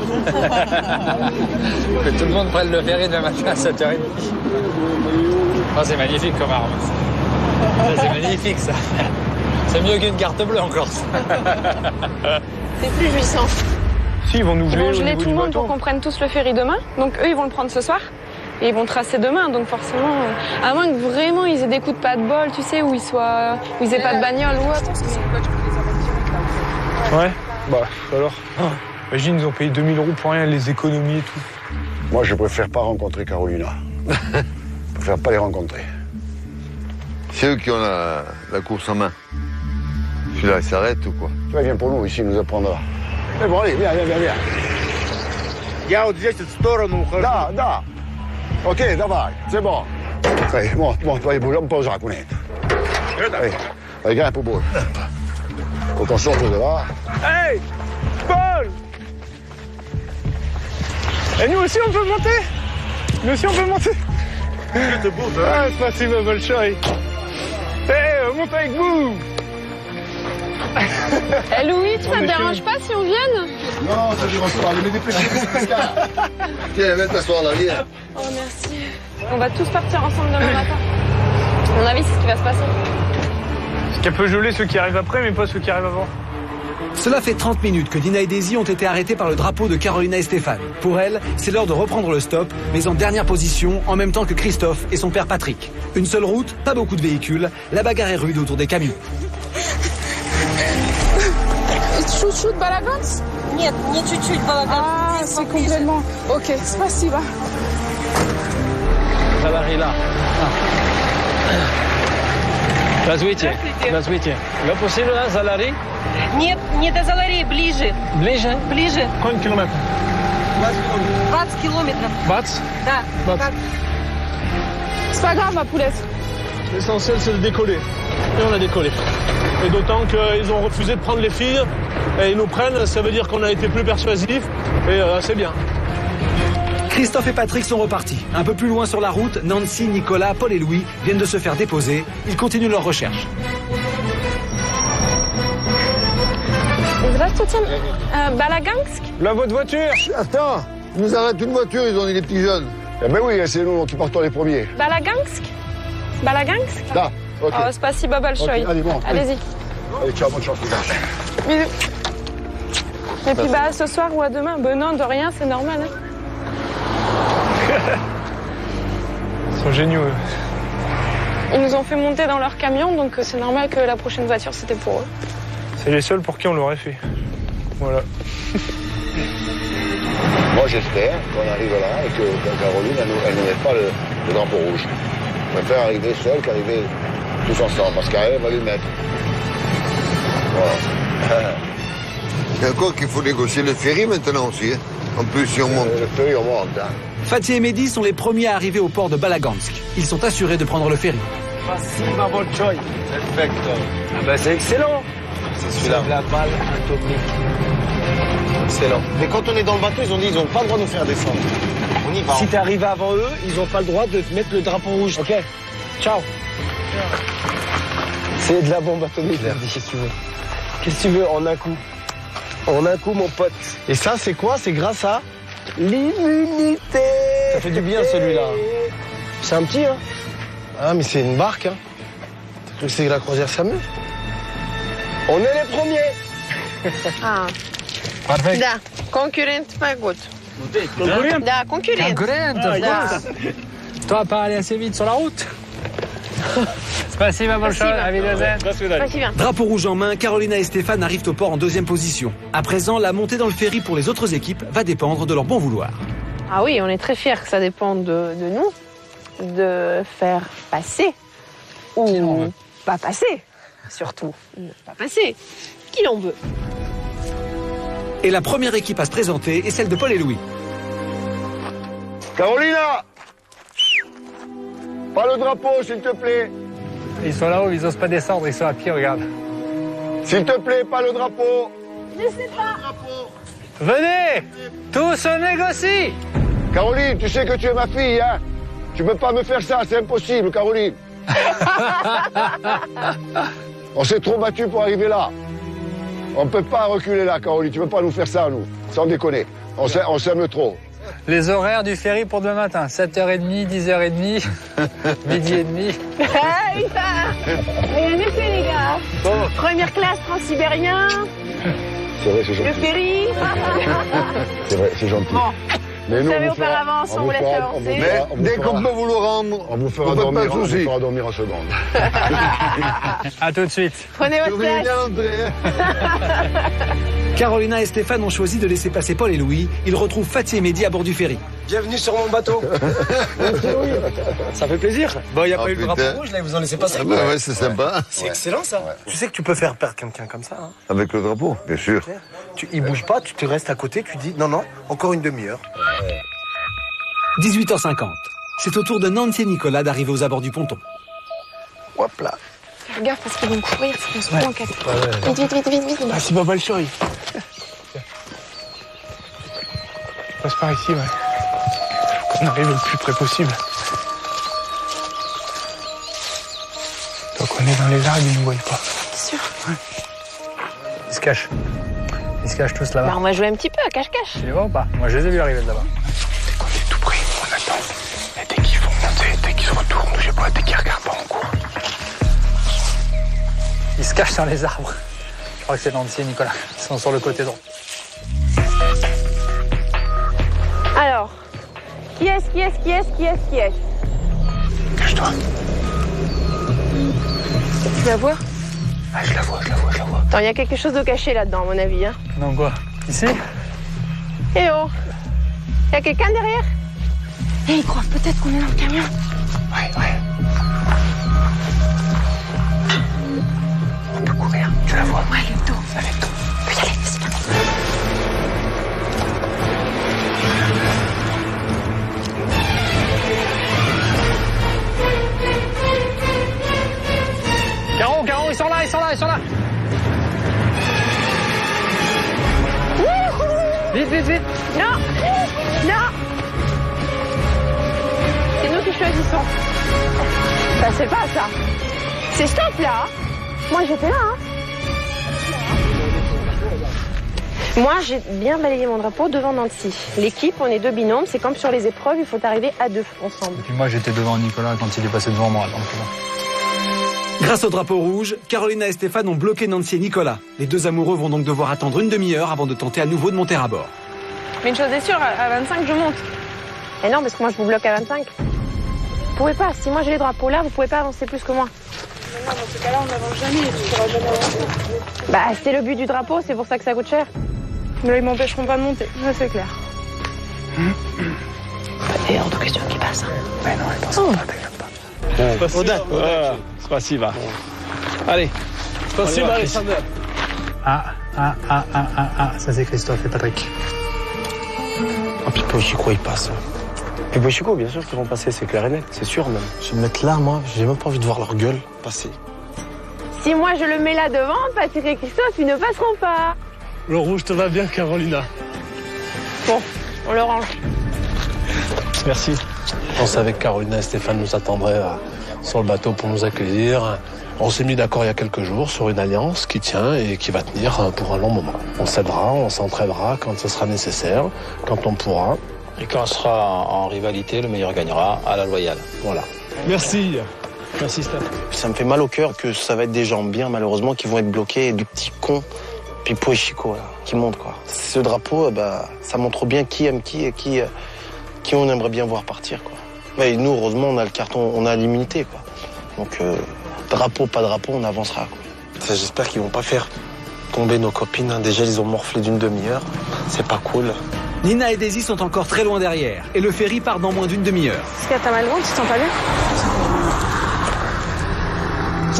Que tout le monde prenne le ferry demain matin à 7h30. Oh, c'est magnifique comme arme. C'est magnifique, ça. C'est mieux qu'une carte bleue encore. C'est plus jouissant. Si, ils vont nous Ils vont geler tout le monde pour qu'on prenne tous le ferry demain. Donc eux, ils vont le prendre ce soir. Et ils vont tracer demain. Donc forcément, à moins que vraiment ils aient des coups de pas de bol, tu sais, où ils aient pas de bagnole ou autre. Ouais. Alors. Imagine, ils ont payé 2000 € pour rien, les économies et tout. Moi, je préfère pas rencontrer Carolina. Je préfère pas les rencontrer. C'est eux qui ont la course en main. Celui-là, il s'arrête ou quoi? Tu vois, viens pour nous, ici, il nous apprendra. Mais bon, allez, viens. Я вот здесь в сторону ухожу. Да. Ok, давай, c'est bon. Allez, monte, allez, bouge, on pose la cunette. Allez, grimpe pour bouge. Faut qu'on sorte de là. Hey Paul. Et nous aussi, on peut monter? Nous aussi, on peut monter? Ah, спасибо большое. Hey, on monte avec vous. Louis, ça te dérange pas si on vienne? Non, ça dérange pas. Mais dépêchez-vous, Pascal. Tiens, viens t'asseoir là, viens. Oh, merci. On va tous partir ensemble demain matin. À mon avis, c'est ce qui va se passer. Parce qu'elle peut geler ceux qui arrivent après, mais pas ceux qui arrivent avant. Cela fait 30 minutes que Nina et Daisy ont été arrêtés par le drapeau de Carolina et Stéphane. Pour elles, c'est l'heure de reprendre le stop, mais en dernière position, en même temps que Christophe et son père Patrick. Une seule route, pas beaucoup de véhicules, la bagarre est rude autour des camions. Чуть-чуть Балаганс? Нет, не чуть-чуть Балаганс. Ah, c'est complètement... Ok, спасибо. Залари là. Развитие. Вы possible, là, Залари? Нет, не до Залари, ближе. Ближе? Ближе. Combien de kilomètres? 20 километров. Bats? Да. Bats. C'est pas grave, ma poulette. L'essentiel, c'est de décoller. Et on a décollé. Et d'autant qu'ils ont refusé de prendre les filles et ils nous prennent, ça veut dire qu'on a été plus persuasifs et c'est bien. Christophe et Patrick sont repartis. Un peu plus loin sur la route, Nancy, Nicolas, Paul et Louis viennent de se faire déposer. Ils continuent leur recherche. Здравствуйте. Здравствуйте. Balagansk. La votre voiture. Attends, ils nous arrêtent une voiture, ils ont dit les petits jeunes. Eh ben oui, c'est nous qui partons les premiers. Balagansk. Balagansk. Là, ok. Oh, spasiba большое. Ok, allez, bon. Allez-y. Allez, ciao, bonne chance. Bisous. Et puis bah ce soir ou à demain, ben non, de rien, c'est normal. Hein. Ils sont géniaux. Ils nous ont fait monter dans leur camion, donc c'est normal que la prochaine voiture c'était pour eux. C'est les seuls pour qui on l'aurait fait. Voilà. Moi, j'espère qu'on arrive là et que Caroline, elle ne met pas le drapeau rouge. Je préfère arriver seul qu'arriver tous ensemble, parce qu'elle va lui mettre. Voilà. Il y a encore qu'il faut négocier le ferry maintenant aussi. Hein. En plus, si on monte. Le ferry, on monte. Hein. Fatih et Mehdi sont les premiers à arriver au port de Balagansk. Ils sont assurés de prendre le ferry. Spasiba большое. Perfecto. Ah ben c'est excellent. C'est celui-là. La balle atomique. Excellent. Mais quand on est dans le bateau, ils ont dit qu'ils n'ont pas le droit de nous faire descendre. On y va. Si t'es arrivé avant eux, ils n'ont pas le droit de mettre le drapeau rouge. Ok. Ciao. C'est de la bombe atomique. Qu'est-ce que tu veux? Qu'est-ce que tu veux en un coup? En un coup, mon pote. Et ça, c'est quoi? C'est grâce à l'immunité. Ça fait du bien, celui-là. C'est un petit, hein? Ah, mais c'est une barque, hein. T'as cru que c'est la croisière Samu? On est les premiers. Ah. Parfait. Da, concurrent mai gut. Concurrent. Da, concurrent. Concurrent, Da. Toi, pas aller assez vite sur la route. Spasiba большое, à Wiedersehen. Спасибо. Drapeau rouge en main, Carolina et Stéphane arrivent au port en deuxième position. À présent, la montée dans le ferry pour les autres équipes va dépendre de leur bon vouloir. Ah oui, on est très fiers que ça dépende de nous, de faire passer ou pas passer, surtout. Pas passer. Qui l'on veut. Et la première équipe à se présenter est celle de Paul et Louis. Carolina! Pas le drapeau, s'il te plaît. Ils sont là-haut, ils n'osent pas descendre, ils sont à pied, regarde. S'il te plaît, pas le drapeau. Je sais pas. Venez, tous on négocie. Caroline, tu sais que tu es ma fille, hein? Tu peux pas me faire ça, c'est impossible, Caroline. On s'est trop battu pour arriver là. On peut pas reculer là, Caroline. Tu peux pas nous faire ça, nous. Sans déconner. On s'aime trop. Les horaires du ferry pour demain matin, 7h30, 10h30, midi et demi. Hey, rien n'est fait, les gars. Bon. Première classe, transsibérien. C'est vrai, c'est gentil. Le ferry. C'est vrai, c'est gentil. Bon. Mais Vous nous, savez on auparavant, on vous laisse avancer. Mais dès qu'on peut vous le rendre, on vous fera on peut dormir, pas de on vous soucis. fera dormir en seconde. À tout de suite. Prenez votre place. Carolina et Stéphane ont choisi de laisser passer Paul et Louis. Ils retrouvent Fatih et Mehdi à bord du ferry. Bienvenue sur mon bateau. Ça fait plaisir. Bon, il n'y a pas eu le drapeau putain. rouge, là, ils vous en laissez passer. Ah bah ouais, c'est sympa. C'est excellent, ça. Tu sais que tu peux faire perdre quelqu'un comme ça, hein. Avec le drapeau, bien sûr. Il bouge pas, tu te restes à côté, tu dis non, encore une demi-heure. 18h50. C'est au tour de Nancy et Nicolas d'arriver aux abords du ponton. Hop là. Fais gaffe parce qu'ils vont courir, c'est qu'on se planque. Vite. Ah, c'est pas большое. Passe par ici, ouais. Faut qu'on arrive le plus près possible. Donc on est dans les arbres, ils ne nous voient pas. Sûr. Ils se cachent. Ils se cachent tous là-bas. Bah, on va jouer un petit peu à cache-cache. Tu les vois ou pas? Moi, je les ai vus arriver de là-bas. Dès qu'on est tout près, on attend. Et dès qu'ils vont monter, dès qu'ils se retournent, je sais pas, dès qu'ils regardent pas, on court. Ils se cachent dans les arbres. Je crois que c'est Nancy et Nicolas. Ils sont sur le côté droit. Alors, qui est-ce Cache-toi. Tu la vois? Ah, je la vois. Attends, il y a quelque chose de caché là-dedans, à mon avis. Hein. Non, quoi? Ici? Eh oh! Il y a quelqu'un derrière? Eh, ils croient peut-être qu'on est dans le camion. Ouais. On peut courir, tu la vois? Ouais, le dos. Avec toi. On peut y aller, c'est bien. Caro, ils sont là. Vite. Non! C'est nous qui choisissons. Ça, c'est pas ça. C'est stop, là. Moi, j'étais là, hein. Moi, j'ai bien balayé mon drapeau devant Nancy. L'équipe, on est 2 binômes, c'est comme sur les épreuves, il faut arriver à 2 ensemble. Et puis moi, j'étais devant Nicolas quand il est passé devant moi. Donc... Grâce au drapeau rouge, Carolina et Stéphane ont bloqué Nancy et Nicolas. Les deux amoureux vont donc devoir attendre une demi-heure avant de tenter à nouveau de monter à bord. Mais une chose est sûre, à 25, je monte. Et non, parce que moi, je vous bloque à 25. Vous pouvez pas, si moi j'ai les drapeaux là, vous pouvez pas avancer plus que moi. Non, dans ce cas-là, on n'avance jamais, tu pourras jamais avancer. Bah, c'est le but du drapeau, c'est pour ça que ça coûte cher. Mais là, ils m'empêcheront pas de monter, ça c'est clair. Et hors de question qu'ils passent. Mais non, ils passent pas, t'inquiète pas. Spasiba. Allez. Spasiba, Alexander. Ça c'est Christophe et Patrick. Ah, Pipo et Chico, ils passent. Pipo et Chico, bien sûr qu'ils vont passer, c'est clair et net, c'est sûr même. Je vais me mettre là, moi, j'ai même pas envie de voir leur gueule passer. Si moi je le mets là devant, Patrick et Christophe, ils ne passeront pas. Le rouge te va bien, Carolina. Bon, on le range. Merci. On savait que Carolina et Stéphane nous attendraient sur le bateau pour nous accueillir. On s'est mis d'accord il y a quelques jours sur une alliance qui tient et qui va tenir pour un long moment. On s'aidera, on s'entraidera quand ce sera nécessaire, quand on pourra. Et quand on sera en rivalité, le meilleur gagnera à la loyale. Voilà. Merci. Merci, Steph. Ça me fait mal au cœur que ça va être des gens bien, malheureusement, qui vont être bloqués, et du petit con, Pipo et Chico, là, qui montent, quoi. Ce drapeau, ça montre bien qui aime qui et qui on aimerait bien voir partir, quoi. Et nous, heureusement, on a le carton, on a l'immunité, quoi. Donc, drapeau, pas drapeau, on avancera, quoi. J'espère qu'ils vont pas faire tomber nos copines, hein. Déjà, ils ont morflé d'une demi-heure. C'est pas cool. Nina et Daisy sont encore très loin derrière et le ferry part dans moins d'une demi-heure. Est-ce que t'as mal au ventre, tu te sens pas bien?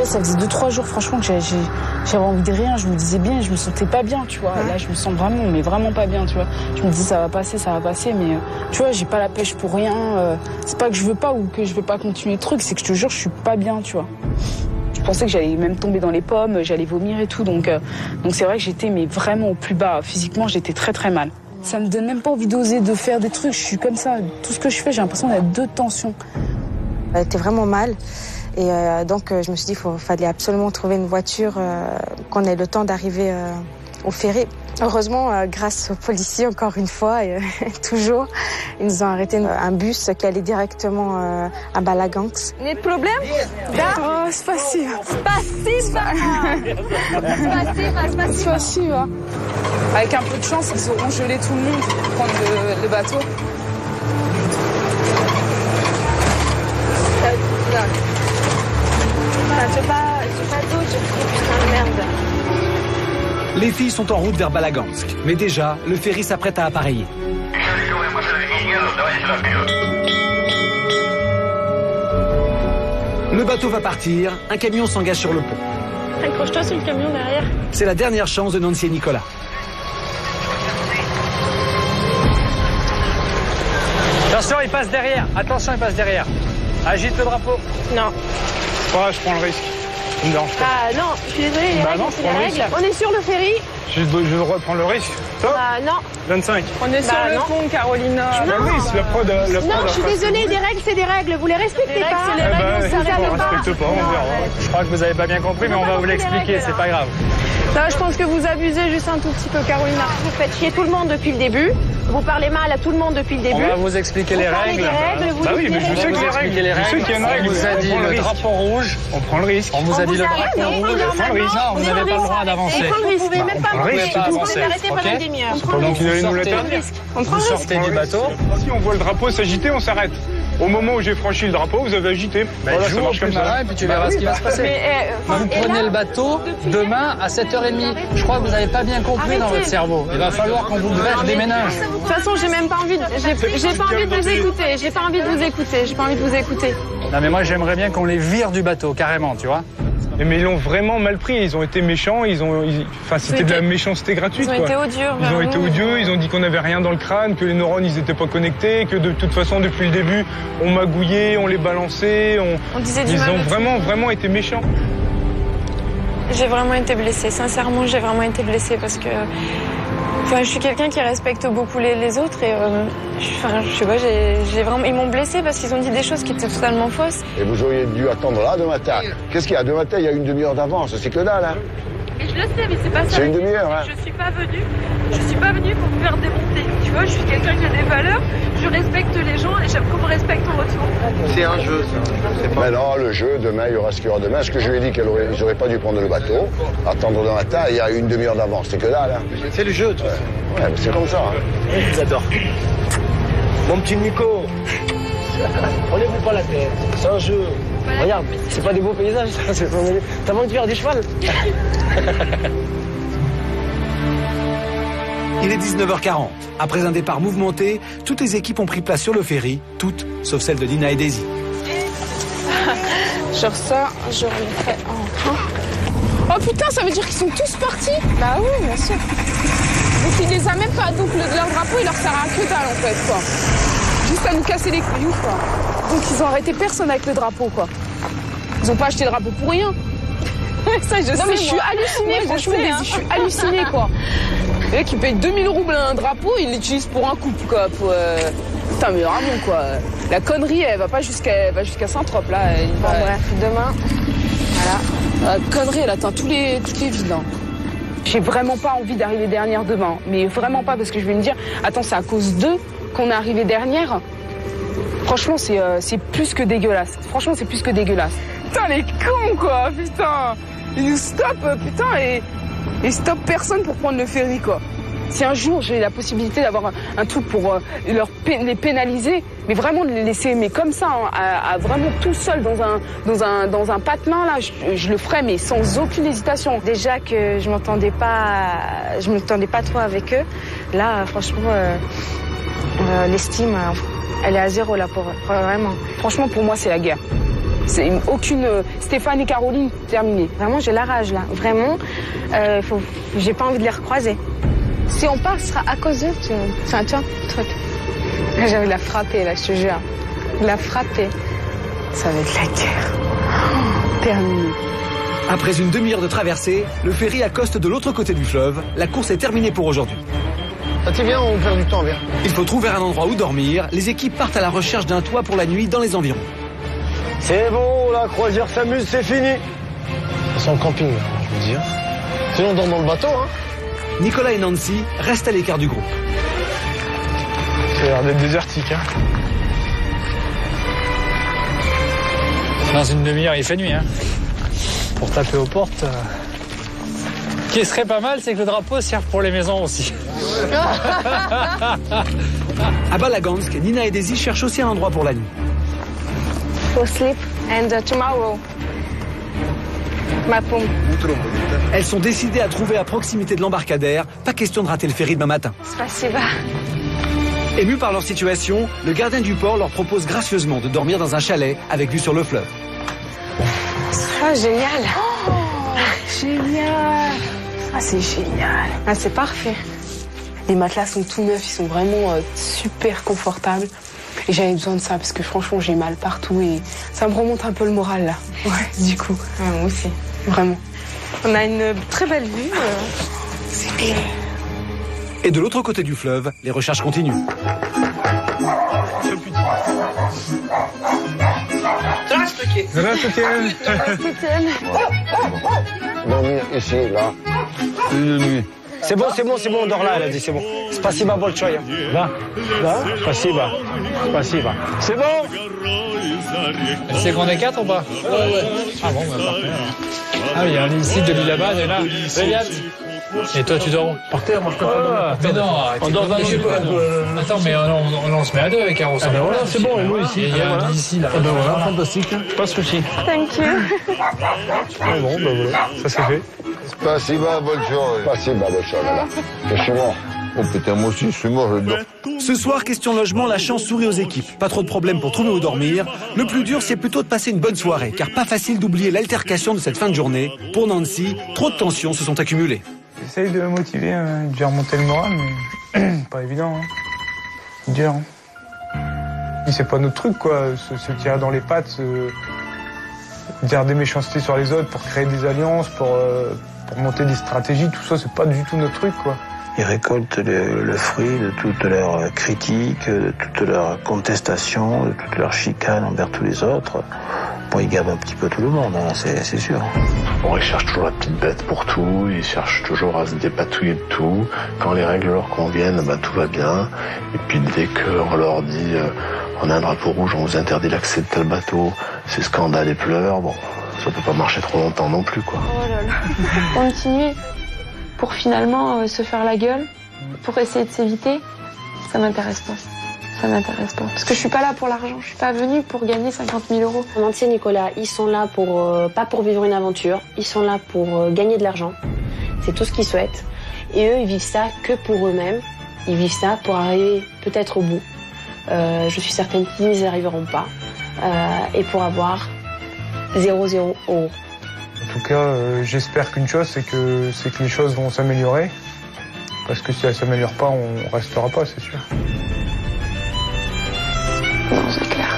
Ça faisait 2-3 jours, franchement, que j'avais envie de rien. Je me disais bien, je me sentais pas bien, tu vois. Là, je me sens vraiment pas bien, tu vois. Je me dis, ça va passer, mais tu vois, j'ai pas la pêche pour rien. C'est pas que je veux pas ou que je veux pas continuer le truc, c'est que je te jure, je suis pas bien, tu vois. Je pensais que j'allais même tomber dans les pommes, j'allais vomir et tout. Donc c'est vrai que j'étais vraiment au plus bas. Physiquement, j'étais très très mal. Ça me donne même pas envie d'oser de faire des trucs. Je suis comme ça. Tout ce que je fais, j'ai l'impression d'être de tension. T'es vraiment mal. Et donc, je me suis dit qu'il fallait absolument trouver une voiture, qu'on ait le temps d'arriver au ferry. Heureusement, grâce aux policiers, encore une fois, et toujours, ils nous ont arrêté un bus qui allait directement à Balaganx. Il y a des problèmes? Oh, spasiba. Spasiba. Avec un peu de chance, ils auront gelé tout le monde pour prendre le bateau. Tu fais pas d'eau, putain de merde. Les filles sont en route vers Balagansk, mais déjà, le ferry s'apprête à appareiller. Le bateau va partir, un camion s'engage sur le pont. Accroche-toi sur le camion derrière. C'est la dernière chance de Nancy et Nicolas. Attention, il passe derrière. Agite le drapeau. Non. Ouais, je prends le risque. Ça me dérange pas. Ah non, je suis désolée, les règles, c'est les règles. On est sur le ferry. Je dois reprendre le risque. Top. Ah non. 25. On est sur le pont, Carolina. Oui, c'est la prod. Non, je suis désolée, des règles, c'est des règles. Vous les respectez pas. C'est les règles, on ne respecte pas, on verra. Je crois que vous avez pas bien compris, mais on va vous l'expliquer, c'est pas grave. Là, je pense que vous abusez juste un tout petit peu, Carolina. Vous faites chier tout le monde depuis le début. Vous parlez mal à tout le monde depuis le début. On va vous expliquer les règles. Bah oui, mais je sais que les règles. Je sais qu'il y a une règle. On vous a dit le drapeau rouge. On prend le risque. On vous a dit le drapeau rouge. On prend le risque. Non, vous n'avez pas le droit d'avancer. Vous pouvez même pas avancer. arrêter pendant une demi-heure. Pendant qu'il allait nous l'interdire. Vous sortez du bateau. Si on voit le drapeau s'agiter, on s'arrête. Au moment où j'ai franchi le drapeau, vous avez agité. Voilà, ça marche comme ça. Et puis tu verras ce qui va se passer. Vous prenez le bateau demain à 7h30. Je crois que vous n'avez pas bien compris dans votre cerveau. Il va falloir qu'on vous greffe des méninges. De toute façon, j'ai même pas envie de vous écouter. Non mais moi j'aimerais bien qu'on les vire du bateau, carrément, tu vois. Mais ils l'ont vraiment mal pris, ils ont été méchants, c'était de la méchanceté gratuite. Ils ont été odieux. Ils ont été odieux, ils ont dit qu'on n'avait rien dans le crâne, que les neurones ils étaient pas connectés, que de toute façon depuis le début on magouillait, on les balançait, on disait du mal. Ils ont vraiment été méchants. J'ai vraiment été blessée, sincèrement j'ai vraiment été blessée parce que je suis quelqu'un qui respecte beaucoup les autres et je sais pas, ils m'ont blessée parce qu'ils ont dit des choses qui étaient totalement fausses. Et vous auriez dû attendre là de matin. Qu'est-ce qu'il y a de matin? Il y a une demi-heure d'avance, c'est que dalle, hein. Mais je le sais, mais c'est pas ça. C'est une demi-heure, hein. Je suis pas venue pour me faire démonter. Tu vois, je suis quelqu'un qui a des valeurs, je respecte les gens et j'aime qu'on me respecte en retour. C'est un jeu, ça. Mais non, le jeu, demain, il y aura ce qu'il y aura demain. Ce que je lui ai dit qu'ils n'auraient pas dû prendre le bateau, attendre le matin, il y a une demi-heure d'avance. C'est que là, là. C'est le jeu, toi. Ouais, mais c'est comme ça. Hein. J'adore. Mon petit Nico, prenez-vous pas la tête, c'est un jeu. Regarde, c'est pas des beaux paysages, ça. T'as envie de faire du cheval? Il est 19h40. Après un départ mouvementé, toutes les équipes ont pris place sur le ferry, toutes, sauf celle de Nina et Daisy. Genre ça, je remettrai en... Oh putain, ça veut dire qu'ils sont tous partis? Bah oui, bien sûr. Donc il les a même pas, donc leur drapeau il leur sert à que dalle en fait quoi. Juste à nous casser les couilles quoi. Donc ils ont arrêté personne avec le drapeau quoi. Ils ont pas acheté le drapeau pour rien. Ça je sais. Non mais je suis hallucinée, franchement, je suis hallucinée quoi. Les mecs qui payent 2000 roubles un drapeau, ils l'utilisent pour un couple quoi. Pour, Putain mais vraiment quoi. La connerie elle va pas jusqu'à Saint-Trope là. Bon bref, demain, voilà. La connerie elle atteint toutes les villes. Hein. J'ai vraiment pas envie d'arriver dernière demain. Mais vraiment pas parce que je vais me dire, attends c'est à cause d'eux qu'on est arrivé dernière. Franchement c'est plus que dégueulasse. Franchement c'est plus que dégueulasse. Putain les cons quoi, putain. Ils nous stoppent putain et stoppent personne pour prendre le ferry quoi. Si un jour j'ai la possibilité d'avoir un truc pour les pénaliser, mais vraiment de les laisser mais comme ça, hein, à vraiment tout seul dans un patelin là, je le ferais mais sans aucune hésitation. Déjà que je m'entendais pas trop avec eux. Là franchement l'estime elle est à zéro là pour vraiment. Franchement pour moi c'est la guerre. C'est aucune Stéphane et Caroline terminé. Vraiment j'ai la rage là. Vraiment j'ai pas envie de les recroiser. Si on part, ce sera à cause d'eux. Enfin, tiens, truc. J'ai envie de la frapper, là, je te jure. De la frapper. Ça va être la guerre. Oh, terminé. Après une demi-heure de traversée, le ferry accoste de l'autre côté du fleuve. La course est terminée pour aujourd'hui. Tiens, viens, on perd du temps, viens. Il faut trouver un endroit où dormir. Les équipes partent à la recherche d'un toit pour la nuit dans les environs. C'est bon, la croisière s'amuse, c'est fini. C'est en camping, je veux dire. Sinon, on dort dans le bateau, hein. Nicolas et Nancy restent à l'écart du groupe. Ça a l'air d'être désertique, hein. Dans une demi-heure, il fait nuit, hein. Pour taper aux portes. Ce qui serait pas mal, c'est que le drapeau serve pour les maisons aussi. À Balagansk, Nina et Daisy cherchent aussi un endroit pour la nuit. For sleep and tomorrow. Ma pomme. Elles sont décidées à trouver à proximité de l'embarcadère. Pas question de rater le ferry demain matin. Spasiba. Émus par leur situation, le gardien du port leur propose gracieusement de dormir dans un chalet avec vue sur le fleuve. Ah, génial. Oh, génial. Ah, c'est génial. Ah, c'est parfait. Les matelas sont tout neufs, ils sont vraiment super confortables. Et j'avais besoin de ça parce que franchement, j'ai mal partout et ça me remonte un peu le moral là. Ouais, du coup. Ouais, moi aussi. Vraiment. On a une très belle vue. C'est clair. Et de l'autre côté du fleuve, les recherches continuent. Dormir ici, là. Une nuit. C'est bon, on dort là, elle a dit, c'est bon. Spasiba Bolchoy. Là, Spasiba. C'est bon? Elle sait qu'on est 4 ou pas? Ouais. Ah bon, bah parfait. Ah oui, il y a un site de l'île là-bas, et là. Et toi, tu dors où? Par terre, moi je préfère dormir. Mais non, on dort dans le... Attends, mais on se met à deux avec un ressort. Ah ben voilà, c'est bon, et nous ici. Il y a un ici, là. Ah ben voilà, fantastique. Pas de souci. Thank you. Ah bon, bah voilà, ça c'est fait. Spasiba Bolchoy. Spasiba Bolchoy, voilà. Je suis mort. Oh putain, moi aussi, je suis mort, je dors. Ce soir, question logement, la chance sourit aux équipes. Pas trop de problèmes pour trouver où dormir. Le plus dur, c'est plutôt de passer une bonne soirée, car pas facile d'oublier l'altercation de cette fin de journée. Pour Nancy, trop de tensions se sont accumulées. J'essaye de me motiver, de remonter le moral, mais pas évident. Hein. Dur. Hein. C'est pas notre truc, quoi. Se tirer dans les pattes, dire des méchancetés sur les autres pour créer des alliances, pour monter des stratégies, tout ça, c'est pas du tout notre truc, quoi. Ils récoltent le fruit de toutes leurs critiques, de toutes leurs contestations, de toutes leurs chicanes envers tous les autres. Bon, ils gavent un petit peu tout le monde, hein, c'est sûr. Bon, ils cherchent toujours la petite bête pour tout, ils cherchent toujours à se dépatouiller de tout. Quand les règles leur conviennent, bah, tout va bien. Et puis dès qu'on leur dit on a un drapeau rouge, on vous interdit l'accès de tel bateau, c'est scandale et pleurs, bon, ça peut pas marcher trop longtemps non plus, quoi. Oh là là. Continuer pour finalement se faire la gueule, pour essayer de s'éviter, ça m'intéresse pas. Ça m'intéresse pas. Parce que je suis pas là pour l'argent. Je suis pas venue pour gagner 50 000 euros. Nancy et Nicolas, ils sont là pour, pas pour vivre une aventure. Ils sont là pour gagner de l'argent. C'est tout ce qu'ils souhaitent. Et eux, ils vivent ça que pour eux-mêmes. Ils vivent ça pour arriver peut-être au bout. Je suis certaine qu'ils n'y arriveront pas. Et pour avoir 0 euros. En tout cas, j'espère qu'une chose, c'est que les choses vont s'améliorer. Parce que si elles ne s'améliorent pas, on restera pas, c'est sûr. Non, c'est clair.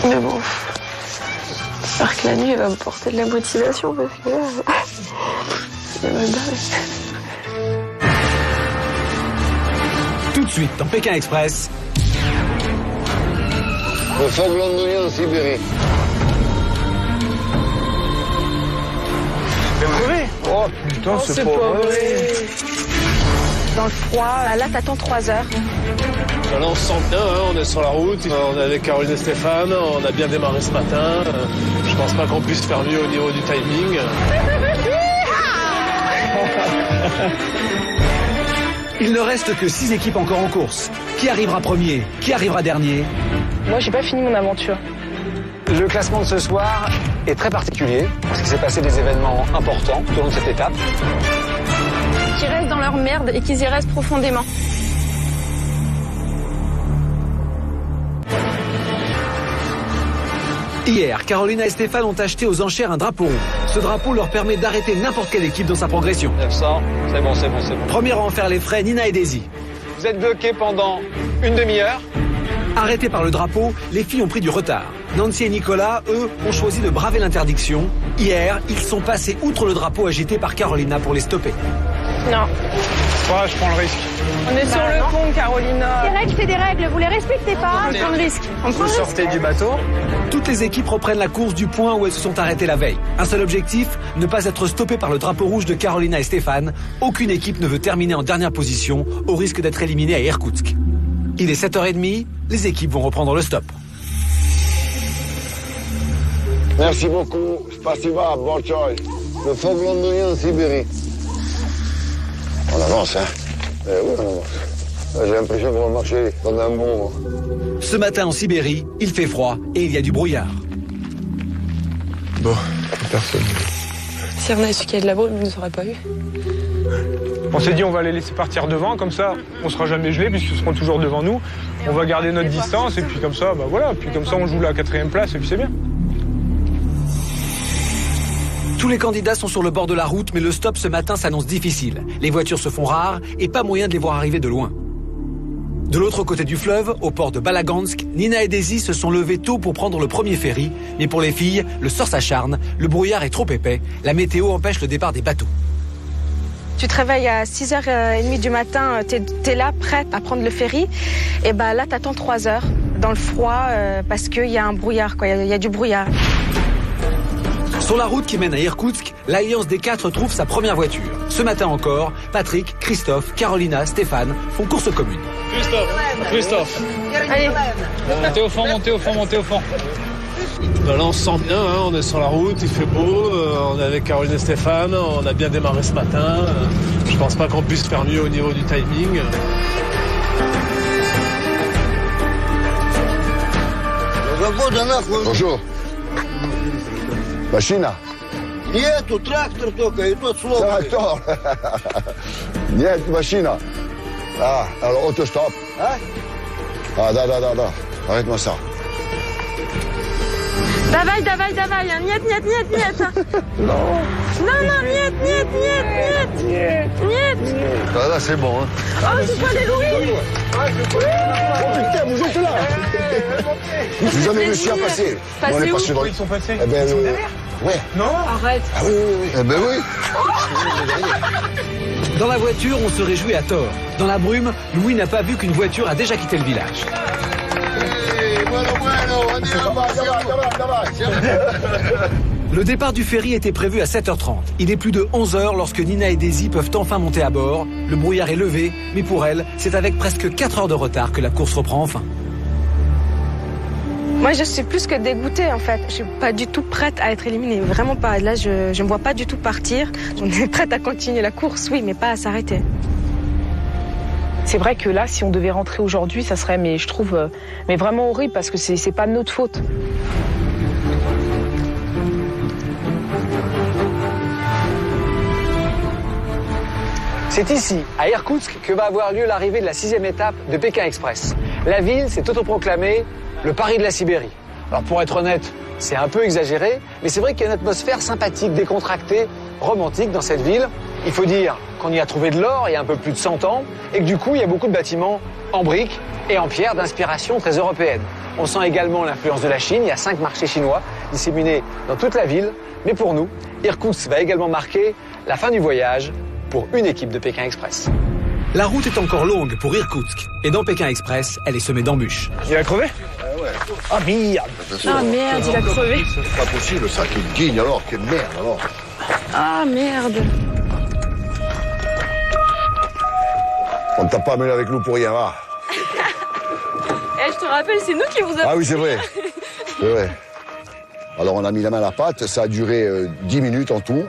Mais bon, j'espère que la nuit elle va me porter de la motivation parce que là, ça va me barrer. Tout de suite, dans Pékin Express. Le phoque londonien en Sibérie. C'est crevé. Oh putain, c'est pas vrai. Dans le froid, là t'attends 3 heures. Là, on se sent bien, hein, on est sur la route, on est avec Caroline et Stéphane, on a bien démarré ce matin. Je pense pas qu'on puisse faire mieux au niveau du timing. Il ne reste que 6 équipes encore en course. Qui arrivera premier? Qui arrivera dernier? Moi, j'ai pas fini mon aventure. Le classement de ce soir est très particulier, parce qu'il s'est passé des événements importants tout au long de cette étape. Qui restent dans leur merde et qu'ils y restent profondément. Hier, Carolina et Stéphane ont acheté aux enchères un drapeau rouge. Ce drapeau leur permet d'arrêter n'importe quelle équipe dans sa progression. 900, c'est bon. Première à en faire les frais, Nina et Daisy. Vous êtes bloqués pendant une demi-heure. Arrêtés par le drapeau, les filles ont pris du retard. Nancy et Nicolas, eux, ont choisi de braver l'interdiction. Hier, ils sont passés outre le drapeau agité par Carolina pour les stopper. Non. Ouais, je prends le risque. On est sur le pont, Carolina. Les règles, c'est des règles, vous les respectez pas. On prend le risque. Vous sortez du bateau. Toutes les équipes reprennent la course du point où elles se sont arrêtées la veille. Un seul objectif, ne pas être stoppé par le drapeau rouge de Carolina et Stéphane. Aucune équipe ne veut terminer en dernière position, au risque d'être éliminée à Irkoutsk. Il est 7h30, les équipes vont reprendre le stop. Merci beaucoup. Spasiba, bon choix. Le phoque londonien en Sibérie. On avance, hein? Oui, on avance. J'ai l'impression qu'on va marcher comme un bon. Ce matin en Sibérie, il fait froid et il y a du brouillard. Bon, personne. Si on avait su qu'il y a de la brume, on ne nous aurait pas eu. On s'est dit on va les laisser partir devant, comme ça on sera jamais gelés puisqu'ils seront toujours devant nous. On va garder notre distance et puis comme ça, bah voilà, puis comme ça on joue la 4e place et puis c'est bien. Tous les candidats sont sur le bord de la route, mais le stop ce matin s'annonce difficile. Les voitures se font rares et pas moyen de les voir arriver de loin. De l'autre côté du fleuve, au port de Balagansk, Nina et Daisy se sont levées tôt pour prendre le premier ferry. Mais pour les filles, le sort s'acharne, le brouillard est trop épais, la météo empêche le départ des bateaux. Tu te réveilles à 6h30 du matin, t'es là, prête à prendre le ferry. Et bah là, t'attends 3 heures dans le froid parce qu'il y a un brouillard, quoi. Il y a du brouillard. Sur la route qui mène à Irkoutsk, l'Alliance des 4 trouve sa première voiture. Ce matin encore, Patrick, Christophe, Carolina, Stéphane font course commune. Christophe. Allez. Montez au fond. Ben là, on se sent bien, hein, on est sur la route, il fait beau, on est avec Caroline et Stéphane, on a bien démarré ce matin. Je pense pas qu'on puisse faire mieux au niveau du timing. Bonjour. Машина? Нету, трактор только, и тот сломанный. Трактор. Нет, машина. Ah, alors autostop. Hein? Ah, da. Arrête-moi ça. Давай, нет. Non, нет. Là, c'est bon, hein. Oh, c'est pas des louis. Oh putain, vous êtes là. J'ai jamais réussi à passer. Passer On est où? passé dans... Ils sont passés. Eh ben, ouais. Non. Arrête. Ah oui. Eh ben oui. Dans la voiture, on se réjouit à tort. Dans la brume, Louis n'a pas vu qu'une voiture a déjà quitté le village. Bueno, Le départ du ferry était prévu à 7h30. Il est plus de 11h lorsque Nina et Daisy peuvent enfin monter à bord. Le brouillard est levé, mais pour elles, c'est avec presque 4 heures de retard que la course reprend enfin. Moi, je suis plus que dégoûtée, en fait. Je suis pas du tout prête à être éliminée. Vraiment pas. Là, je me vois pas du tout partir. On est prête à continuer la course, oui, mais pas à s'arrêter. C'est vrai que là, si on devait rentrer aujourd'hui, ça serait, mais je trouve, mais vraiment horrible parce que c'est pas de notre faute. C'est ici, à Irkoutsk, que va avoir lieu l'arrivée de la 6e étape de Pékin Express. La ville s'est autoproclamée le Paris de la Sibérie. Alors pour être honnête, c'est un peu exagéré, mais c'est vrai qu'il y a une atmosphère sympathique, décontractée, romantique dans cette ville. Il faut dire qu'on y a trouvé de l'or il y a un peu plus de 100 ans, et que du coup, il y a beaucoup de bâtiments en briques et en pierre d'inspiration très européenne. On sent également l'influence de la Chine, il y a 5 marchés chinois disséminés dans toute la ville. Mais pour nous, Irkoutsk va également marquer la fin du voyage pour une équipe de Pékin Express. La route est encore longue pour Irkoutsk. Et dans Pékin Express, elle est semée d'embûches. Il a crevé? Ah merde! Ah merde, il a crevé. C'est pas possible ça, qu'il guigne alors, quelle merde alors. Ah merde. On ne t'a pas amené avec nous pour rien, va. Eh, je te rappelle, c'est nous qui vous avons... Ah oui, c'est vrai. C'est vrai. Alors on a mis la main à la pâte, ça a duré 10 minutes en tout.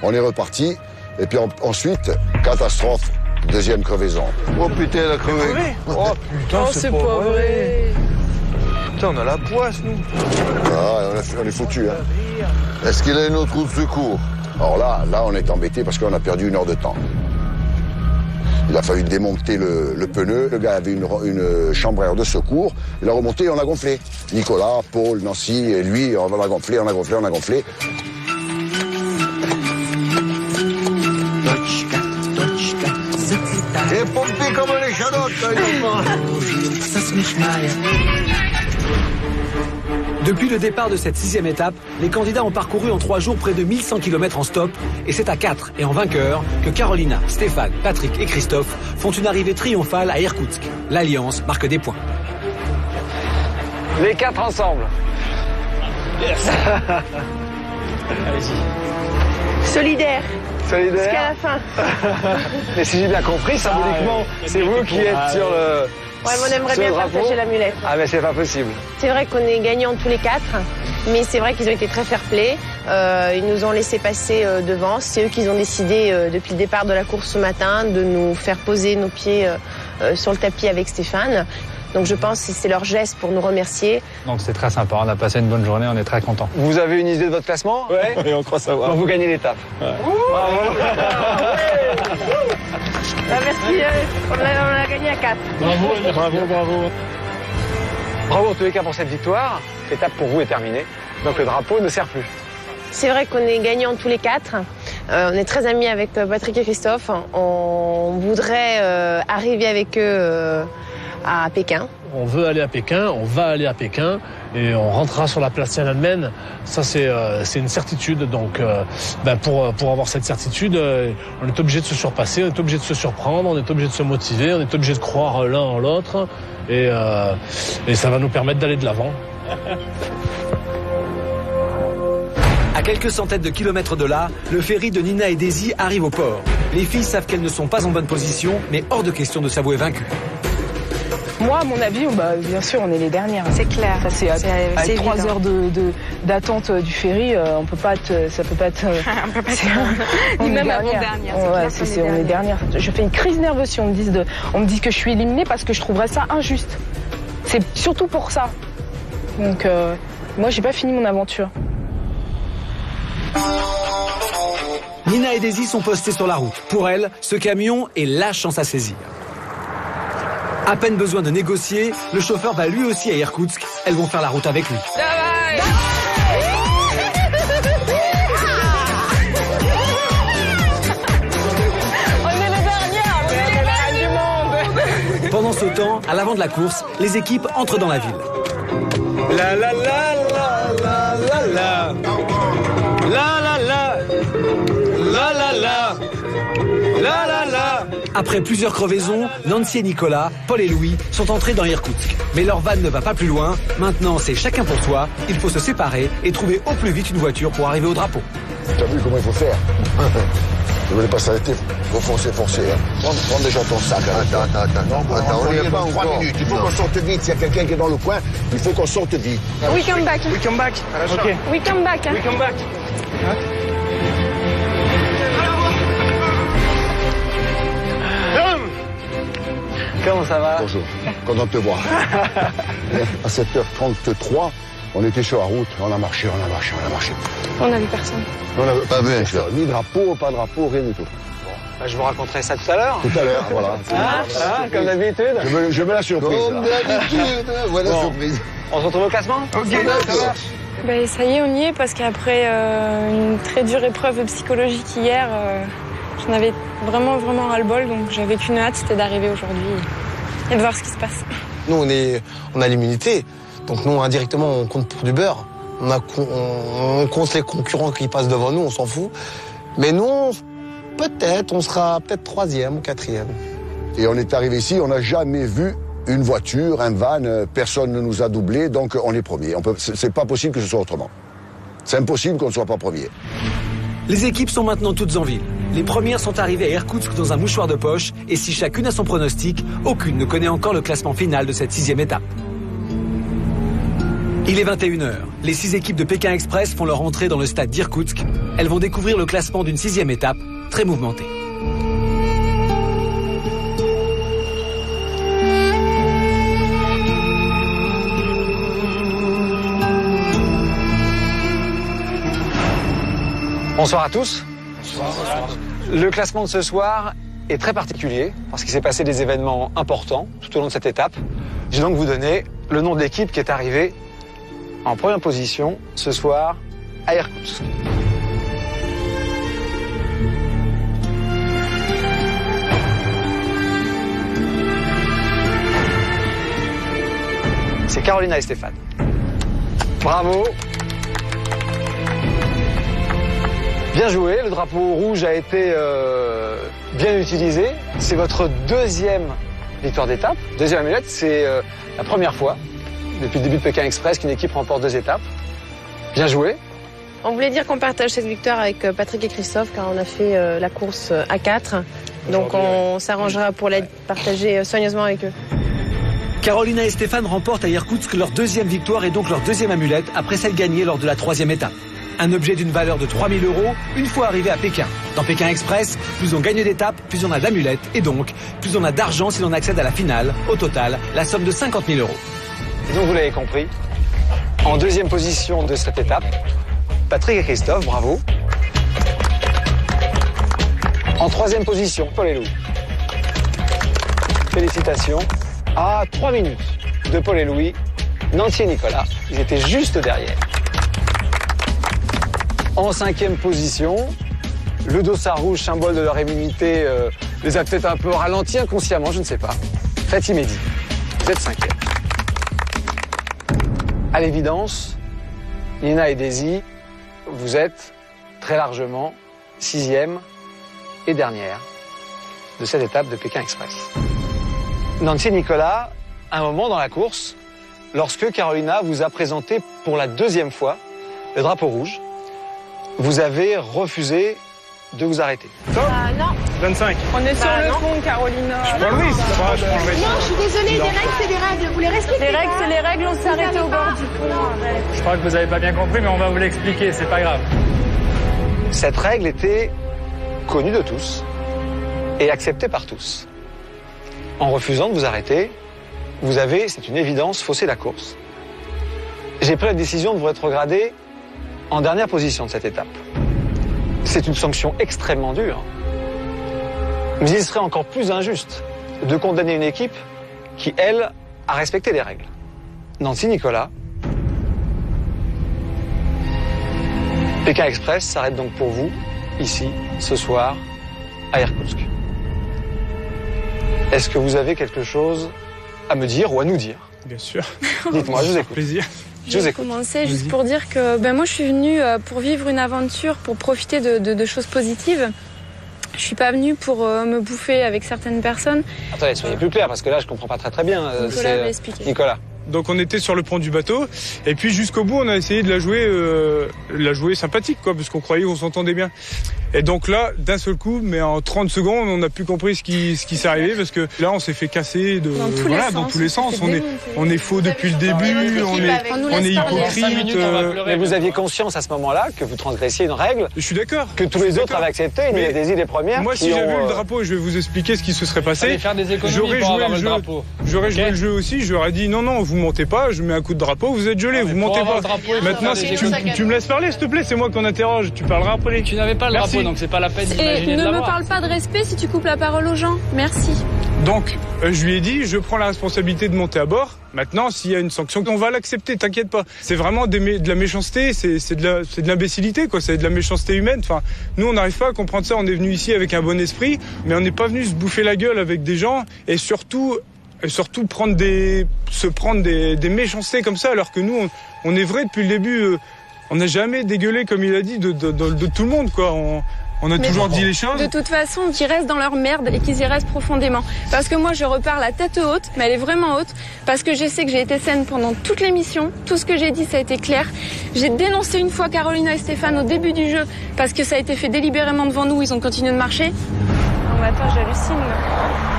On est reparti. Et puis ensuite, catastrophe, deuxième crevaison. Oh putain, elle a crevé. Oh putain, c'est pas vrai. Putain, on a la poisse, nous. Ah, on est foutus, hein. Est-ce qu'il a une autre route de secours? Alors là, on est embêté parce qu'on a perdu 1 heure de temps. Il a fallu démonter le pneu. Le gars avait une chambre à air de secours. Il a remonté et on a gonflé. Nicolas, Paul, Nancy et lui, on a gonflé. Et pompé comme les chanottes, Depuis le départ de cette 6e étape, les candidats ont parcouru en 3 jours près de 1100 km en stop. Et c'est à 4 et en vainqueur que Carolina, Stéphane, Patrick et Christophe font une arrivée triomphale à Irkoutsk. L'Alliance marque des points. Les 4 ensemble. Yes. Allez-y. Solidaire. Solidaire. Jusqu'à la fin. Mais si j'ai bien compris, symboliquement, c'est vous qui êtes sur le... Ouais, on aimerait bien partager l'amulette. Ah, mais c'est pas possible. C'est vrai qu'on est gagnants tous les 4, mais c'est vrai qu'ils ont été très fair-play. Ils nous ont laissé passer devant. C'est eux qui ont décidé, depuis le départ de la course ce matin, de nous faire poser nos pieds sur le tapis avec Stéphane. Donc je pense que c'est leur geste pour nous remercier. Donc c'est très sympa, on a passé une bonne journée, on est très contents. Vous avez une idée de votre classement? Ouais. Et on croit savoir. Donc vous gagnez l'étape. Ouais. Merci, on a gagné à 4. Bravo. Bravo en tous les cas pour cette victoire. L'étape pour vous est terminée, donc le drapeau ne sert plus. C'est vrai qu'on est gagnants tous les 4. On est très amis avec Patrick et Christophe. On voudrait arriver avec eux à Pékin. On veut aller à Pékin, on va aller à Pékin et on rentrera sur la place Tiananmen. Ça, c'est une certitude. Donc, pour avoir cette certitude, on est obligé de se surpasser, on est obligé de se surprendre, on est obligé de se motiver, on est obligé de croire l'un en l'autre et ça va nous permettre d'aller de l'avant. À quelques centaines de kilomètres de là, le ferry de Nina et Daisy arrive au port. Les filles savent qu'elles ne sont pas en bonne position, mais hors de question de s'avouer vaincues. Moi, à mon avis, bien sûr, on est les dernières. C'est clair. Ça, c'est avec 3 heures d'attente du ferry, on peut pas être, ça peut pas être. Ni même avant-dernière. Ouais, on est dernière. Je fais une crise nerveuse si on me dit que je suis éliminée parce que je trouverais ça injuste. C'est surtout pour ça. Donc, moi, j'ai pas fini mon aventure. Nina et Daisy sont postées sur la route. Pour elles, ce camion est la chance à saisir. À peine besoin de négocier, le chauffeur va lui aussi à Irkoutsk. Elles vont faire la route avec lui. On est les dernières du monde. Pendant ce temps, à l'avant de la course, les équipes entrent dans la ville. La la la la la la la. La la la. La la la. La la la. Après plusieurs crevaisons, Nancy et Nicolas, Paul et Louis sont entrés dans Irkoutsk. Mais leur van ne va pas plus loin. Maintenant, c'est chacun pour soi. Il faut se séparer et trouver au plus vite une voiture pour arriver au drapeau. T'as vu comment il faut faire? Je voulais pas s'arrêter, faut forcer. Hein. Prends déjà ton sac. Attends, on n'y est pas encore. 3 minutes, il faut qu'on sorte vite. S'il y a quelqu'un qui est dans le coin, il faut qu'on sorte vite. We come back. We come back. Okay. We come back. We come back. Comment ça va? Bonjour, content de te voir. À 7h33, on était sur la route, on a marché. On n'a vu personne. On n'avait Pas bien, ça. ni drapeau, pas drapeau, rien du tout. Bah, je vous raconterai ça tout à l'heure. Tout à l'heure, voilà. Comme d'habitude. Je mets la surprise. Comme d'habitude, voilà la surprise. On se retrouve au classement? Ok, d'accord. Ben, ça y est, on y est, parce qu'après une très dure épreuve psychologique hier, j'en avais vraiment ras-le-bol, donc j'avais qu'une hâte, c'était d'arriver aujourd'hui et de voir ce qui se passe. Nous, on a l'immunité, donc nous, indirectement, on compte pour du beurre. On compte les concurrents qui passent devant nous, on s'en fout. Mais nous, on sera peut-être 3e ou 4e. Et on est arrivé ici, on n'a jamais vu une voiture, un van, personne ne nous a doublé, donc on est premier. C'est pas possible que ce soit autrement. C'est impossible qu'on ne soit pas premier. Les équipes sont maintenant toutes en ville. Les premières sont arrivées à Irkoutsk dans un mouchoir de poche, et si chacune a son pronostic, aucune ne connaît encore le classement final de cette 6e étape. Il est 21h. Les 6 équipes de Pékin Express font leur entrée dans le stade d'Irkoutsk. Elles vont découvrir le classement d'une 6e étape, très mouvementée. Bonsoir à tous. Le classement de ce soir est très particulier parce qu'il s'est passé des événements importants tout au long de cette étape. Je vais donc vous donner le nom de l'équipe qui est arrivée en première position ce soir à Irkoutsk. C'est Carolina et Stéphane. Bravo. Bien joué, le drapeau rouge a été bien utilisé. C'est votre 2e victoire d'étape. 2e amulette, c'est la première fois depuis le début de Pékin Express qu'une équipe remporte 2 étapes. Bien joué. On voulait dire qu'on partage cette victoire avec Patrick et Christophe car on a fait la course à 4. Donc on s'arrangera pour la partager soigneusement avec eux. Carolina et Stéphane remportent à Irkoutsk leur 2e victoire et donc leur 2e amulette après celle gagnée lors de la 3e étape. Un objet d'une valeur de 3 000 € une fois arrivé à Pékin. Dans Pékin Express, plus on gagne d'étapes, plus on a d'amulettes et donc plus on a d'argent si l'on accède à la finale. Au total, la somme de 50 000 €. Et donc vous l'avez compris, en 2e position de cette étape, Patrick et Christophe, bravo. En 3e position, Paul et Louis. Félicitations. À 3 minutes de Paul et Louis, Nancy et Nicolas, ils étaient juste derrière. En 5e position, le dossard rouge, symbole de leur immunité, les a peut-être un peu ralentis inconsciemment, je ne sais pas. Faites immédiat. Vous êtes 5e. À l'évidence, Nina et Daisy, vous êtes très largement 6e et dernière de cette étape de Pékin Express. Nancy et Nicolas, un moment dans la course, lorsque Carolina vous a présenté pour la 2e fois le drapeau rouge, vous avez refusé de vous arrêter. Non. 25. On est sur le pont, Carolina. Je prends Louis, ça va, je prends le Non, je suis désolée, les règles, c'est des règles. Vous les respectez pas. Les règles, c'est les règles, on s'est arrêté au bord du pont. Je crois que vous avez pas bien compris, mais on va vous l'expliquer, c'est pas grave. Cette règle était connue de tous et acceptée par tous. En refusant de vous arrêter, vous avez, c'est une évidence, faussé la course. J'ai pris la décision de vous rétrograder en dernière position de cette étape. C'est une sanction extrêmement dure. Mais il serait encore plus injuste de condamner une équipe qui, elle, a respecté les règles. Nancy, Nicolas. Pékin Express s'arrête donc pour vous, ici, ce soir, à Irkoutsk. Est-ce que vous avez quelque chose à me dire ou à nous dire? Bien sûr. Dites-moi, je vous écoute. Plaisir. Je vais commencer juste pour dire que moi je suis venue pour vivre une aventure, pour profiter de choses positives. Je suis pas venue pour me bouffer avec certaines personnes. Attendez, soyez plus clair, parce que là, je comprends pas très bien. Nicolas va expliquer. Nicolas. Donc on était sur le pont du bateau, et puis jusqu'au bout on a essayé de la jouer sympathique, quoi, parce qu'on croyait qu'on s'entendait bien. Et donc là, d'un seul coup, mais en 30 secondes, on n'a plus compris ce qui s'est arrivé, parce que là on s'est fait casser dans tous les sens. On est faux depuis le début, on est hypocrite. Mais vous aviez conscience à ce moment-là que vous transgressiez une règle. Je suis d'accord. Que tous les autres avaient accepté, il y a des idées premières. Moi, si j'avais eu le drapeau, je vais vous expliquer ce qui se serait passé. J'aurais joué le jeu aussi, j'aurais dit non, vous montez pas, je mets un coup de drapeau, vous êtes gelé, vous montez pas. Maintenant, si tu me laisses parler, s'il te plaît, c'est moi qu'on interroge, tu parleras après. Tu n'avais pas le drapeau, donc c'est pas la peine d'imaginer de l'avoir. Ne me parle pas de respect si tu coupes la parole aux gens. Merci. Donc, je lui ai dit, je prends la responsabilité de monter à bord. Maintenant, s'il y a une sanction, on va l'accepter, t'inquiète pas. C'est vraiment de la méchanceté, c'est de l'imbécilité, quoi. C'est de la méchanceté humaine. Enfin, nous, on n'arrive pas à comprendre ça. On est venu ici avec un bon esprit, mais on n'est pas venu se bouffer la gueule avec des gens et surtout prendre des méchancetés comme ça, alors que nous, on est vrai depuis le début. On n'a jamais dégueulé, comme il a dit, de tout le monde, quoi. On a toujours dit les choses. De toute façon, qu'ils restent dans leur merde et qu'ils y restent profondément. Parce que moi, je repars la tête haute, mais elle est vraiment haute. Parce que je sais que j'ai été saine pendant toute l'émission. Tout ce que j'ai dit, ça a été clair. J'ai dénoncé une fois Carolina et Stéphane au début du jeu, parce que ça a été fait délibérément devant nous, ils ont continué de marcher. Non mais attends, j'hallucine.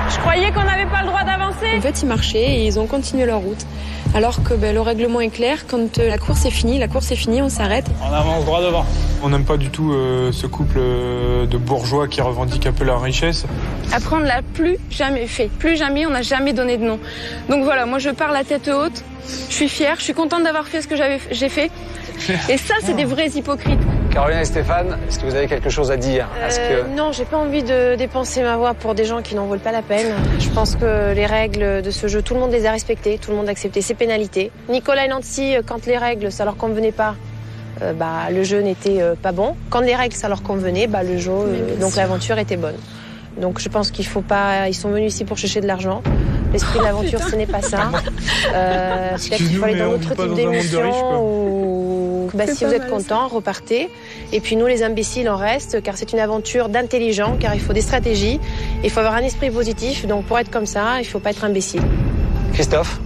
Je croyais qu'on n'avait pas le droit d'avancer. En fait, ils marchaient et ils ont continué leur route. Alors que le règlement est clair, quand la course est finie, on s'arrête. On avance droit devant. On n'aime pas du tout ce couple de bourgeois qui revendiquent un peu la richesse. Après, on ne l'a plus jamais fait. Plus jamais, on n'a jamais donné de nom. Donc voilà, moi je pars la tête haute, je suis fière, je suis contente d'avoir fait ce que j'ai fait. Et ça, c'est des vrais hypocrites. Carolina et Stéphane, est-ce que vous avez quelque chose à dire? Non, j'ai pas envie de dépenser ma voix pour des gens qui n'en valent pas la peine. Je pense que les règles de ce jeu, tout le monde les a respectées, tout le monde a accepté ses pénalités. Nicolas et Nancy, quand les règles, ça leur convenait pas, le jeu n'était pas bon. Quand les règles, ça leur convenait, le jeu, donc l'aventure était bonne. Donc je pense qu'il faut pas... Ils sont venus ici pour chercher de l'argent. L'esprit de l'aventure, ce n'est pas ça. Peut-être qu'il faut aller dans d'autres types d'émissions ou... si vous êtes content, repartez. Et puis nous, les imbéciles, on reste, car c'est une aventure d'intelligents, car il faut des stratégies. Il faut avoir un esprit positif. Donc pour être comme ça, il ne faut pas être imbécile. Christophe?